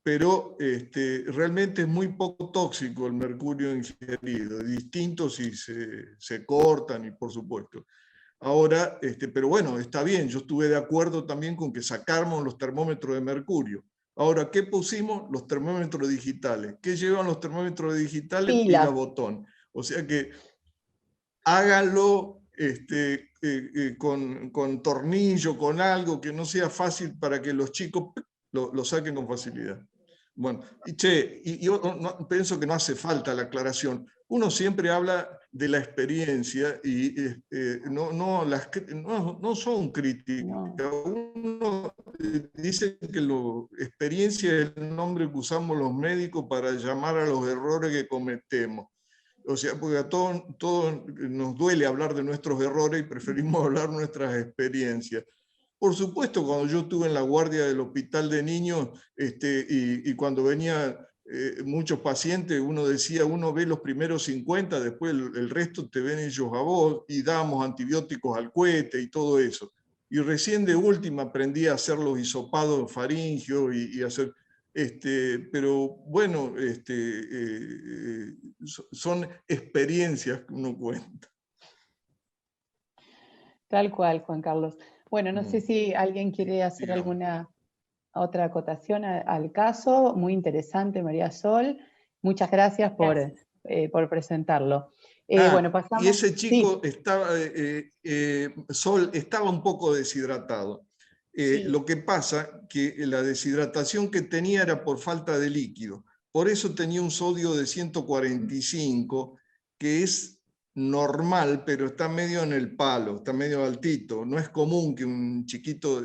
pero realmente es muy poco tóxico el mercurio ingerido, distinto si se cortan, y por supuesto. Ahora, pero bueno, está bien, yo estuve de acuerdo también con que sacáramos los termómetros de mercurio. Ahora, ¿qué pusimos? Los termómetros digitales. ¿Qué llevan los termómetros digitales? Pila botón. O sea que háganlo con tornillo, con algo que no sea fácil para que los chicos lo saquen con facilidad. Bueno, y yo pienso que no hace falta la aclaración. Uno siempre habla de la experiencia y no son críticas. Uno dice que experiencia es el nombre que usamos los médicos para llamar a los errores que cometemos. O sea, porque a todos nos duele hablar de nuestros errores y preferimos hablar de nuestras experiencias. Por supuesto, cuando yo estuve en la guardia del hospital de niños y cuando venían muchos pacientes, uno decía, uno ve los primeros 50, después el resto te ven ellos a vos, y dábamos antibióticos al cohete y todo eso. Y recién de última aprendí a hacer los hisopados faringios y hacer... pero bueno, son experiencias que uno cuenta. Tal cual, Juan Carlos. Bueno, no sé si alguien quiere hacer alguna otra acotación al caso. Muy interesante, María Sol. Muchas gracias por presentarlo. Bueno, pasamos. Y ese chico estaba, Sol, estaba un poco deshidratado. Lo que pasa que la deshidratación que tenía era por falta de líquido. Por eso tenía un sodio de 145, que es normal, pero está medio en el palo, está medio altito. No es común que un chiquito...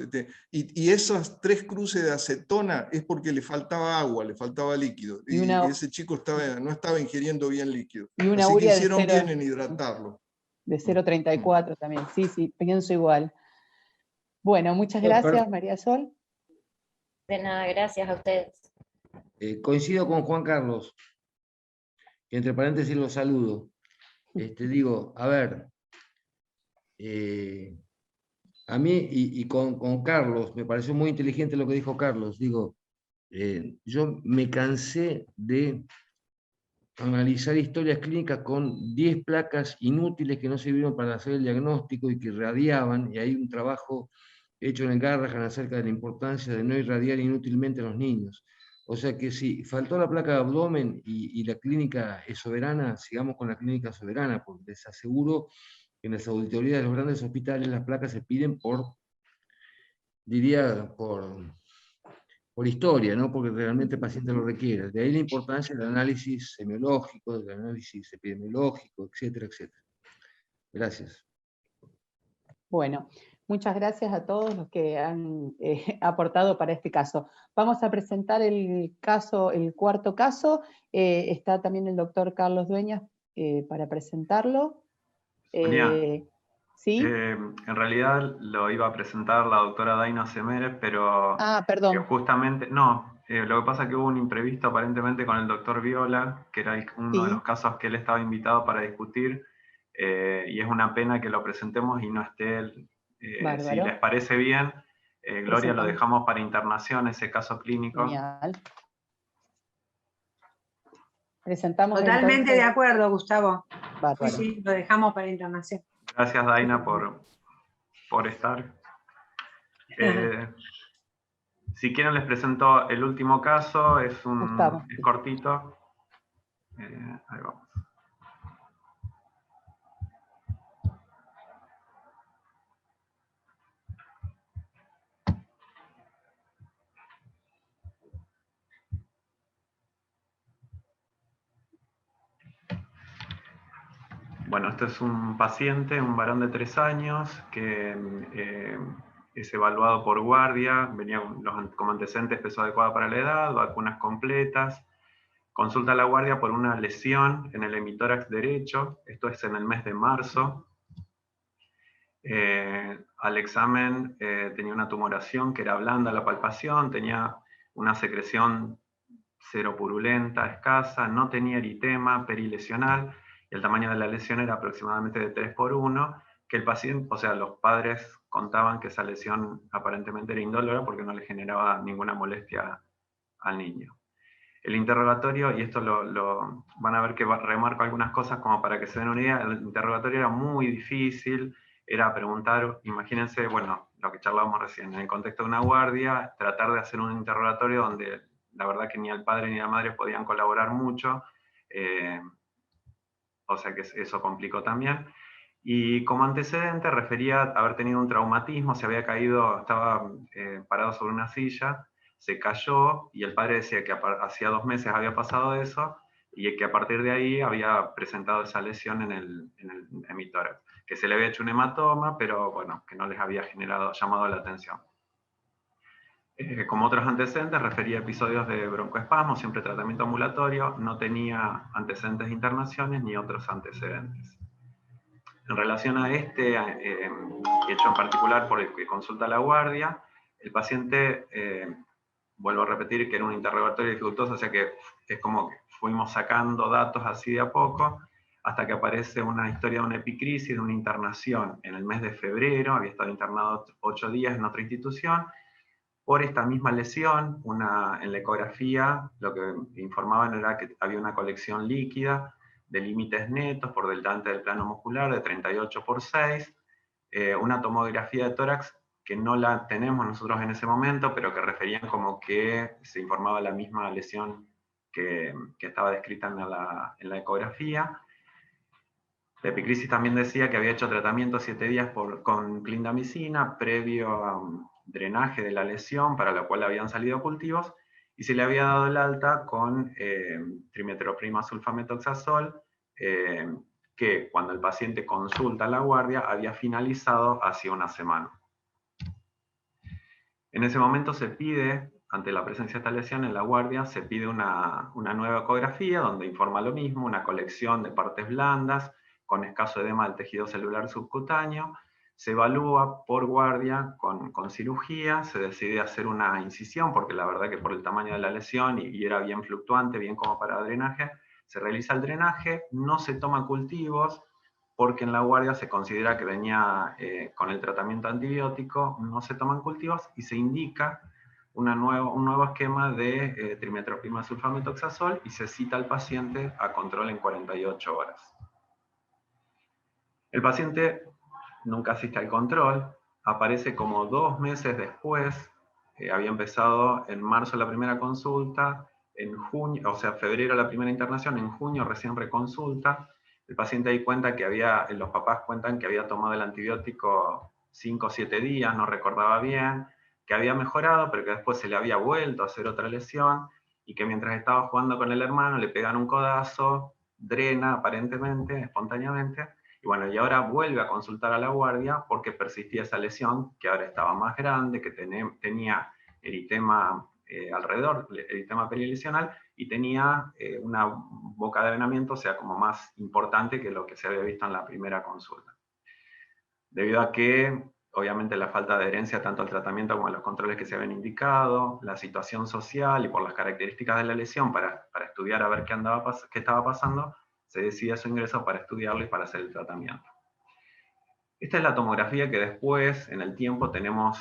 Y esas 3 cruces de acetona es porque le faltaba agua, le faltaba líquido. Y ese chico no estaba ingiriendo bien líquido. Y una así que urea hicieron bien en hidratarlo. De 0,34 también, sí, pienso igual. Bueno, muchas gracias, María Sol. De nada, gracias a ustedes. Coincido con Juan Carlos, que entre paréntesis los saludo. Digo, a ver, a mí y con Carlos, me pareció muy inteligente lo que dijo Carlos. Digo, yo me cansé de analizar historias clínicas con 10 placas inútiles que no sirvieron para hacer el diagnóstico y que irradiaban, y hay un trabajo hecho en el Garrahan acerca de la importancia de no irradiar inútilmente a los niños. O sea que si faltó la placa de abdomen y la clínica es soberana, sigamos con la clínica soberana, porque les aseguro que en las auditorías de los grandes hospitales las placas se piden por historia, no porque realmente el paciente lo requiere. De ahí la importancia del análisis semiológico, del análisis epidemiológico, etcétera, etcétera. Gracias. Bueno, muchas gracias a todos los que han aportado para este caso. Vamos a presentar el cuarto caso. Está también el doctor Carlos Dueñas para presentarlo. ¿Sí? En realidad lo iba a presentar la doctora Daina Semeres, pero perdón. Justamente, no, lo que pasa es que hubo un imprevisto aparentemente con el doctor Viola, que era uno de los casos que él estaba invitado para discutir, y es una pena que lo presentemos y no esté él. Si les parece bien, Gloria, lo dejamos para internación, ese caso clínico. Genial. Presentamos Totalmente entonces... de acuerdo, Gustavo. Bárbaro. Sí, sí, lo dejamos para internación. Gracias, Daina, por estar. Si quieren les presento el último caso, es cortito. Ahí vamos. Bueno, este es un paciente, un varón de 3 años, que es evaluado por guardia, venía como antecedentes peso adecuado para la edad, vacunas completas, consulta a la guardia por una lesión en el hemitórax derecho, esto es en el mes de marzo. Al examen tenía una tumoración que era blanda la palpación, tenía una secreción seropurulenta, escasa, no tenía eritema perilesional, y el tamaño de la lesión era aproximadamente de 3×1, que el paciente, o sea, los padres contaban que esa lesión aparentemente era indolora porque no le generaba ninguna molestia al niño. El interrogatorio, y esto van a ver que remarco algunas cosas como para que se den una idea, el interrogatorio era muy difícil, era preguntar, imagínense, bueno, lo que charlábamos recién, en el contexto de una guardia, tratar de hacer un interrogatorio donde la verdad que ni el padre ni la madre podían colaborar mucho, o sea que eso complicó también. Y como antecedente refería a haber tenido un traumatismo, se había caído, estaba parado sobre una silla, se cayó, y el padre decía que hacía 2 meses había pasado eso, y que a partir de ahí había presentado esa lesión en el hemitórax, que se le había hecho un hematoma, pero bueno, que no les había llamado la atención. Como otros antecedentes, refería a episodios de broncoespasmo, siempre tratamiento ambulatorio, no tenía antecedentes de internaciones ni otros antecedentes. En relación a este hecho en particular por el que consulta la guardia, el paciente, vuelvo a repetir que era un interrogatorio dificultoso, o sea que es como que fuimos sacando datos así de a poco, hasta que aparece una historia de una epicrisis, de una internación en el mes de febrero, había estado internado 8 días en otra institución, por esta misma lesión. En la ecografía lo que informaban era que había una colección líquida de límites netos por delante del plano muscular de 38×6, una tomografía de tórax que no la tenemos nosotros en ese momento, pero que referían como que se informaba la misma lesión que estaba descrita en la ecografía. La epicrisis también decía que había hecho tratamiento 7 días con clindamicina previo a drenaje de la lesión, para lo cual habían salido cultivos, y se le había dado el alta con trimeteroprima sulfametoxazol, que cuando el paciente consulta a la guardia había finalizado hacía una semana. En ese momento se pide, ante la presencia de esta lesión en la guardia, se pide una nueva ecografía donde informa lo mismo, una colección de partes blandas con escaso edema del tejido celular subcutáneo, se evalúa por guardia con cirugía, se decide hacer una incisión, porque la verdad que por el tamaño de la lesión y era bien fluctuante, bien como para drenaje, se realiza el drenaje, no se toman cultivos, porque en la guardia se considera que venía con el tratamiento antibiótico, no se toman cultivos y se indica un nuevo esquema de trimetoprim sulfametoxazol y se cita al paciente a control en 48 horas. El paciente nunca asiste al control, aparece como 2 meses después, había empezado en marzo la primera consulta, en junio, o sea, febrero la primera internación, en junio recién reconsulta. El paciente ahí cuenta que los papás cuentan que había tomado el antibiótico 5 o 7 días, no recordaba bien, que había mejorado, pero que después se le había vuelto a hacer otra lesión, y que mientras estaba jugando con el hermano le pegan un codazo, drena aparentemente, espontáneamente, y bueno, y ahora vuelve a consultar a la guardia porque persistía esa lesión, que ahora estaba más grande, que tenía eritema alrededor, eritema perilesional, y tenía una boca de drenamiento, o sea, como más importante que lo que se había visto en la primera consulta. Debido a que, obviamente, la falta de adherencia tanto al tratamiento como a los controles que se habían indicado, la situación social y por las características de la lesión para estudiar a ver qué estaba pasando, se decide su ingreso para estudiarlo y para hacer el tratamiento. Esta es la tomografía que después, en el tiempo, tenemos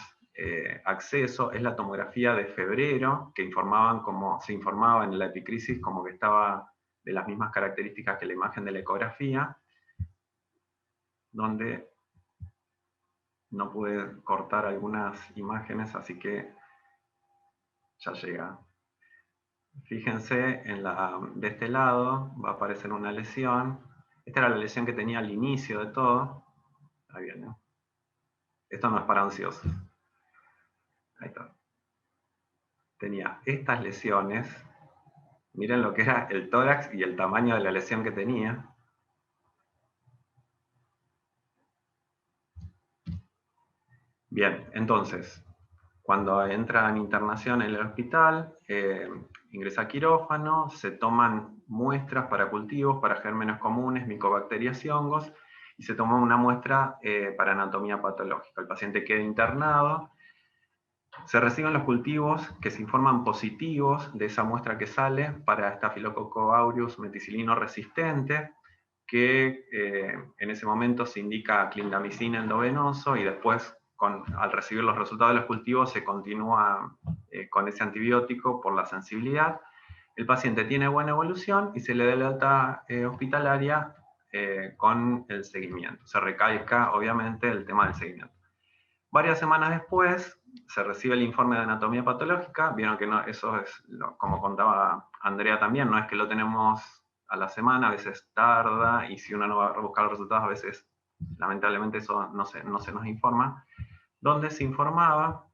acceso, es la tomografía de febrero, que se informaba en la epicrisis como que estaba de las mismas características que la imagen de la ecografía, donde no pude cortar algunas imágenes, así que ya llega. Fíjense, de este lado va a aparecer una lesión. Esta era la lesión que tenía al inicio de todo. Ahí viene. Esto no es para ansiosos. Ahí está. Tenía estas lesiones. Miren lo que era el tórax y el tamaño de la lesión que tenía. Bien, entonces, cuando entra en internación en el hospital, ingresa a quirófano, se toman muestras para cultivos, para gérmenes comunes, micobacterias y hongos, y se toma una muestra para anatomía patológica. El paciente queda internado, se reciben los cultivos que se informan positivos de esa muestra que sale para Staphylococcus aureus meticilino resistente, que en ese momento se indica clindamicina endovenoso y después al recibir los resultados de los cultivos se continúa con ese antibiótico por la sensibilidad. El paciente tiene buena evolución y se le da la alta hospitalaria con el seguimiento. Se recalca obviamente el tema del seguimiento. Varias semanas después se recibe el informe de anatomía patológica. Vieron que no, eso es, como contaba Andrea también, no es que lo tenemos a la semana, a veces tarda, y si uno no va a buscar los resultados, a veces lamentablemente eso no se nos informa, donde se informaba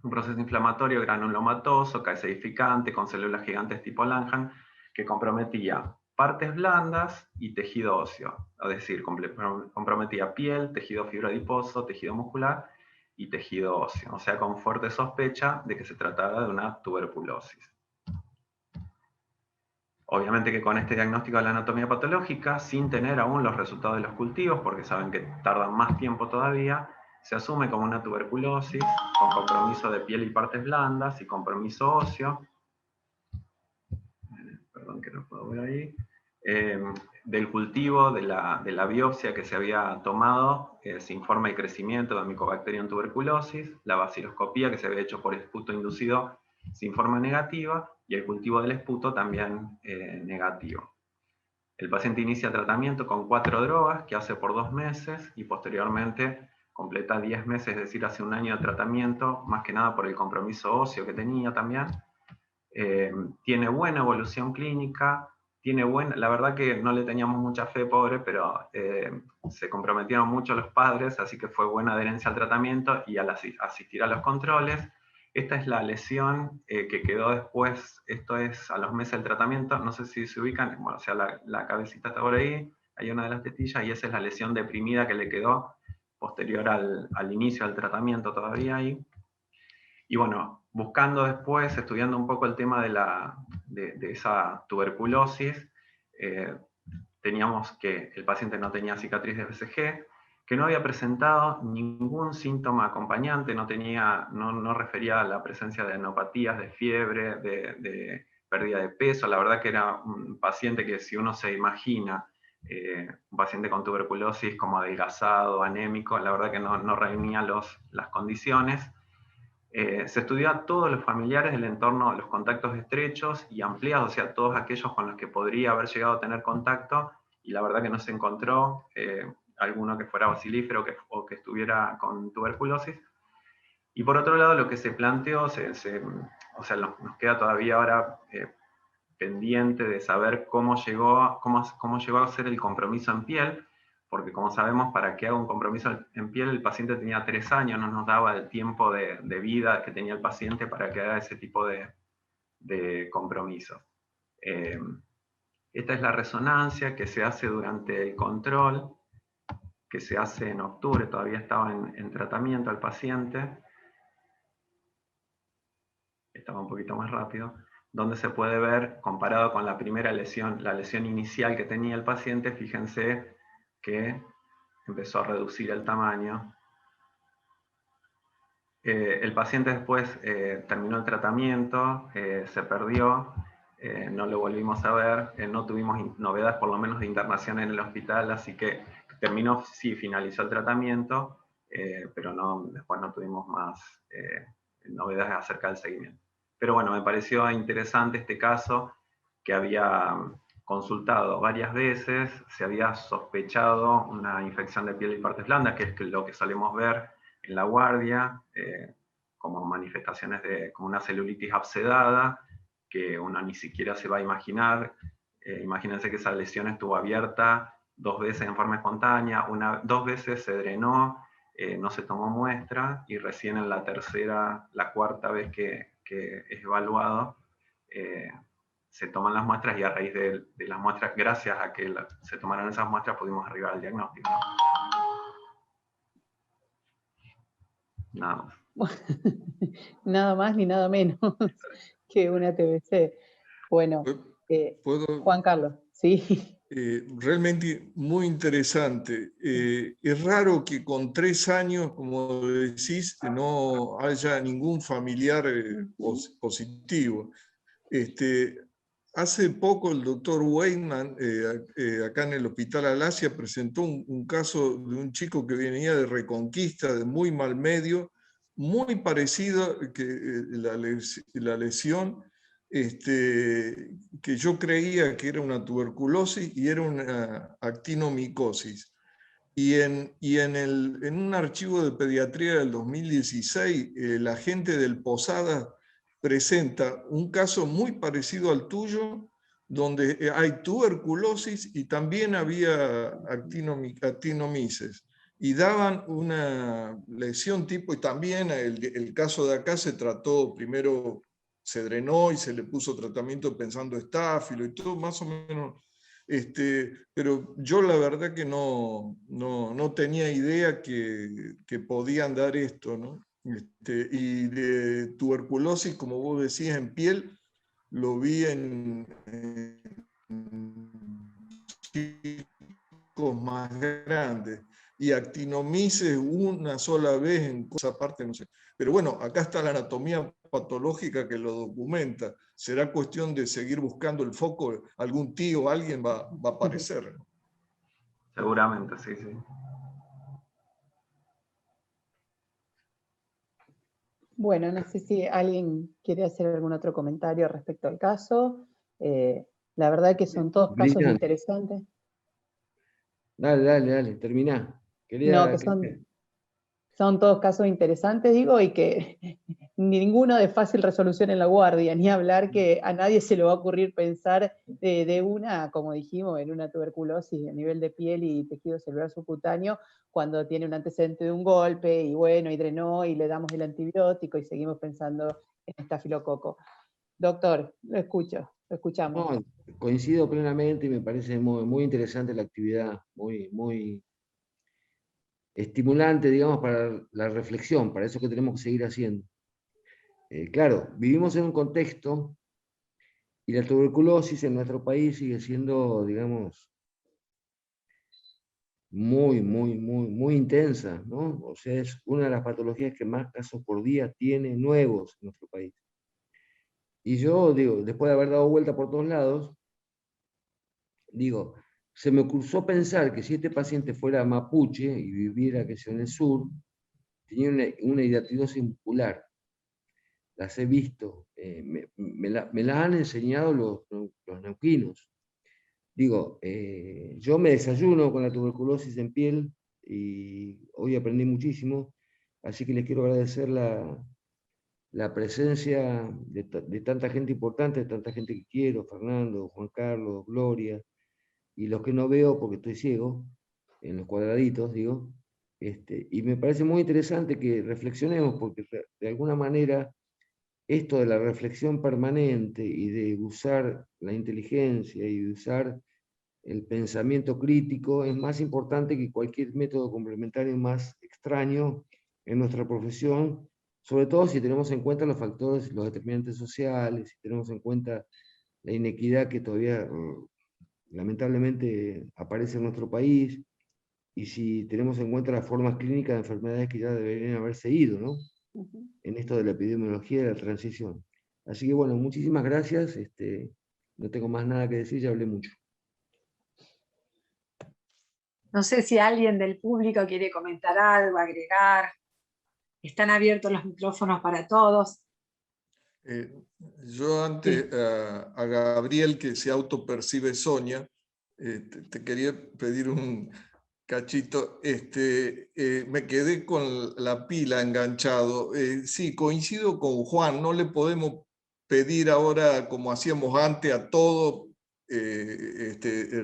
un proceso inflamatorio granulomatoso, calcificante, con células gigantes tipo Langhans, que comprometía partes blandas y tejido óseo, es decir, comprometía piel, tejido fibroadiposo, tejido muscular y tejido óseo, o sea, con fuerte sospecha de que se trataba de una tuberculosis. Obviamente que con este diagnóstico de la anatomía patológica, sin tener aún los resultados de los cultivos, porque saben que tardan más tiempo todavía, se asume como una tuberculosis, con compromiso de piel y partes blandas y compromiso óseo. Perdón que no puedo ver ahí. Del cultivo, de la biopsia que se había tomado, se informa el crecimiento de Mycobacterium tuberculosis, la baciloscopía que se había hecho por esputo inducido se informa negativa, y el cultivo del esputo también negativo. El paciente inicia tratamiento con 4 drogas que hace por 2 meses y posteriormente completa 10 meses, es decir, hace un año de tratamiento, más que nada por el compromiso óseo que tenía también. Tiene buena evolución clínica, la verdad que no le teníamos mucha fe, pobre, pero se comprometieron mucho los padres, así que fue buena adherencia al tratamiento y al asistir a los controles. Esta es la lesión que quedó después, esto es a los meses del tratamiento, no sé si se ubican, bueno, o sea, la cabecita está por ahí, hay una de las tetillas, y esa es la lesión deprimida que le quedó posterior al inicio del tratamiento todavía ahí. Y bueno, buscando después, estudiando un poco el tema de esa tuberculosis, teníamos que el paciente no tenía cicatriz de BCG, que no había presentado ningún síntoma acompañante, no refería a la presencia de enopatías, de fiebre, de pérdida de peso. La verdad que era un paciente que, si uno se imagina un paciente con tuberculosis como adelgazado, anémico, la verdad que no reunía las condiciones. Se estudió a todos los familiares del entorno, los contactos estrechos y ampliados, o sea, todos aquellos con los que podría haber llegado a tener contacto, y la verdad que no se encontró alguno que fuera bacilífero o que estuviera con tuberculosis. Y por otro lado, lo que se planteó, o sea, nos queda todavía ahora pendiente de saber cómo llegó a ser el compromiso en piel, porque como sabemos, para que haga un compromiso en piel, el paciente tenía 3 años, no nos daba el tiempo de vida que tenía el paciente para que haga ese tipo de compromiso. Esta es la resonancia que se hace durante el control, que se hace en octubre, todavía estaba en tratamiento el paciente. Estaba un poquito más rápido, donde se puede ver, comparado con la primera lesión, la lesión inicial que tenía el paciente, fíjense que empezó a reducir el tamaño. El paciente después terminó el tratamiento, se perdió, no lo volvimos a ver, no tuvimos novedades por lo menos de internación en el hospital, así que terminó, sí, finalizó el tratamiento, pero después no tuvimos más novedades acerca del seguimiento. Pero bueno, me pareció interesante este caso, que había consultado varias veces, se había sospechado una infección de piel y partes blandas, que es lo que solemos ver en la guardia, como manifestaciones de como una celulitis abscedada, que uno ni siquiera se va a imaginar. Imagínense que esa lesión estuvo abierta 2 veces en forma espontánea, 2 veces se drenó, no se tomó muestra, y recién en la tercera, la cuarta vez que es evaluado, se toman las muestras, y a raíz de las muestras, gracias a que se tomaron esas muestras, pudimos arribar al diagnóstico, ¿no? Nada más. Nada más ni nada menos que una TBC. Bueno, Juan Carlos, sí. Realmente muy interesante. Es raro que con 3 años, como decís, no haya ningún familiar positivo. Hace poco el doctor Weidman, acá en el Hospital Alasia, presentó un caso de un chico que venía de Reconquista, de muy mal medio, muy parecido que la lesión, que yo creía que era una tuberculosis y era una actinomicosis. Y en un archivo de pediatría del 2016, la gente del Posadas presenta un caso muy parecido al tuyo, donde hay tuberculosis y también había actinomices. Y daban una lesión tipo, y también el caso de acá se trató, primero se drenó y se le puso tratamiento pensando estáfilo y todo, más o menos. Pero yo la verdad que no tenía idea que podían dar esto, ¿no? Y de tuberculosis, como vos decías, en piel, lo vi en chicos más grandes. Y actinomices una sola vez en esa parte, no sé. Pero bueno, acá está la anatomía patológica que lo documenta. Será cuestión de seguir buscando el foco, algún tío, alguien va a aparecer. Seguramente, sí, sí. Bueno, no sé si alguien quiere hacer algún otro comentario respecto al caso. La verdad que son todos casos interesantes. Dale, terminá. No, que son todos casos interesantes, digo, y que ninguno de fácil resolución en la guardia, ni hablar que a nadie se le va a ocurrir pensar de una, como dijimos, en una tuberculosis a nivel de piel y tejido celular subcutáneo, cuando tiene un antecedente de un golpe, y bueno, y drenó, y le damos el antibiótico, y seguimos pensando en estafilococo. Doctor, lo escuchamos. No, coincido plenamente y me parece muy, muy interesante la actividad, muy estimulante, digamos, para la reflexión, para eso que tenemos que seguir haciendo. Claro, vivimos en un contexto y la tuberculosis en nuestro país sigue siendo, digamos, muy intensa, ¿no? O sea, es una de las patologías que más casos por día tiene nuevos en nuestro país. Y yo, digo, después de haber dado vuelta por todos lados, digo, se me cruzó pensar que si este paciente fuera mapuche y viviera, que sea en el sur, tenía una hidatidosis muscular. Las he visto, me las han enseñado los neuquinos. Digo, yo me desayuno con la tuberculosis en piel y hoy aprendí muchísimo, así que les quiero agradecer la presencia de tanta gente importante, de tanta gente que quiero, Fernando, Juan Carlos, Gloria, y los que no veo porque estoy ciego, en los cuadraditos, digo, y me parece muy interesante que reflexionemos, porque de alguna manera esto de la reflexión permanente y de usar la inteligencia y de usar el pensamiento crítico es más importante que cualquier método complementario más extraño en nuestra profesión, sobre todo si tenemos en cuenta los factores, los determinantes sociales, si tenemos en cuenta la inequidad que todavía lamentablemente aparece en nuestro país, y si tenemos en cuenta las formas clínicas de enfermedades que ya deberían haberse ido, ¿no? En esto de la epidemiología y de la transición. Así que bueno, muchísimas gracias. No tengo más nada que decir, ya hablé mucho. No sé si alguien del público quiere comentar algo, agregar. Están abiertos los micrófonos para todos. Yo antes a Gabriel, que se autopercibe Sonia, te quería pedir un cachito. Me quedé con la pila enganchado. Sí, coincido con Juan, no le podemos pedir ahora, como hacíamos antes, a todo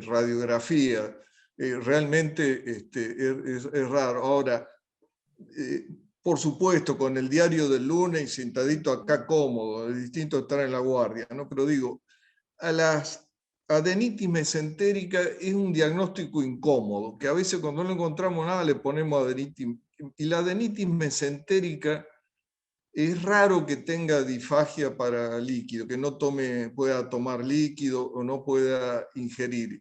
radiografía. Realmente es raro. Ahora, por supuesto, con el diario del lunes y sentadito acá cómodo, es distinto estar en la guardia, ¿no? Pero digo, a las adenitis mesentérica es un diagnóstico incómodo, que a veces cuando no encontramos nada le ponemos adenitis. Y la adenitis mesentérica es raro que tenga disfagia para líquido, que no pueda tomar líquido o no pueda ingerir.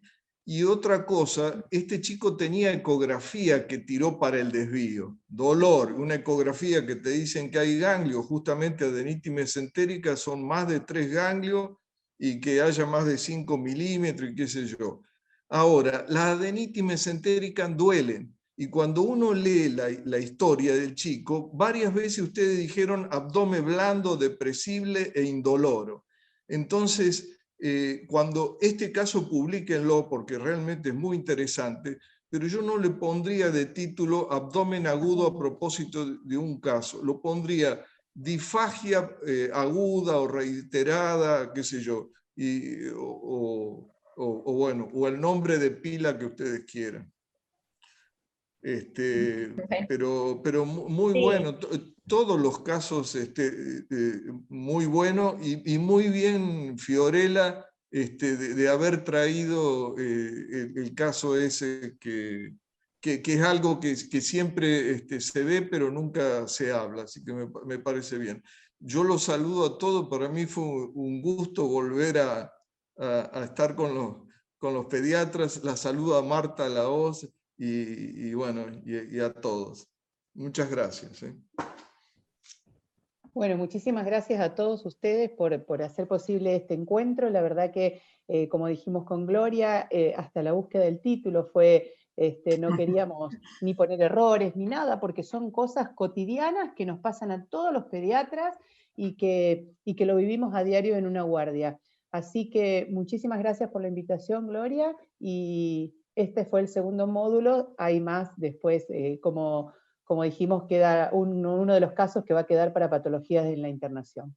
Y otra cosa, este chico tenía ecografía que tiró para el desvío. Dolor, una ecografía que te dicen que hay ganglios, justamente adenitis mesentérica son más de 3 ganglios y que haya más de 5 milímetros y qué sé yo. Ahora, las adenitis mesentéricas duelen. Y cuando uno lee la historia del chico, varias veces ustedes dijeron abdomen blando, depresible e indoloro. Entonces, cuando este caso publíquenlo porque realmente es muy interesante, pero yo no le pondría de título abdomen agudo a propósito de un caso, lo pondría disfagia aguda o reiterada, qué sé yo, o el nombre de pila que ustedes quieran. Pero muy Sí. bueno, todos los casos muy buenos y muy bien Fiorella de haber traído el caso ese que es algo que siempre se ve pero nunca se habla, así que me parece bien. Yo los saludo a todos, para mí fue un gusto volver a estar con los pediatras, la saludo a Marta Lahoz, y bueno, y a todos. Muchas gracias. Bueno, muchísimas gracias a todos ustedes por hacer posible este encuentro. La verdad que, como dijimos con Gloria, hasta la búsqueda del título fue, no queríamos ni poner errores ni nada, porque son cosas cotidianas que nos pasan a todos los pediatras y que lo vivimos a diario en una guardia. Así que muchísimas gracias por la invitación, Gloria, y este fue el segundo módulo. Hay más después, como dijimos, queda uno de los casos que va a quedar para patologías en la internación.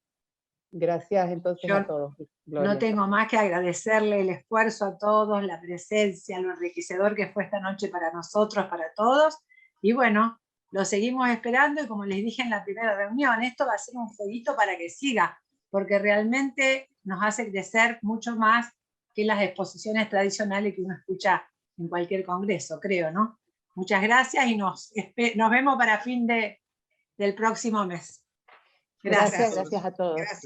Gracias entonces a todos. Gloria. No tengo más que agradecerle el esfuerzo a todos, la presencia, lo enriquecedor que fue esta noche para nosotros, para todos. Y bueno, lo seguimos esperando y como les dije en la primera reunión, esto va a ser un fueguito para que siga, porque realmente nos hace crecer mucho más que las exposiciones tradicionales que uno escucha en cualquier congreso, creo, ¿no? Muchas gracias y nos vemos para fin del próximo mes. Gracias a todos. Gracias.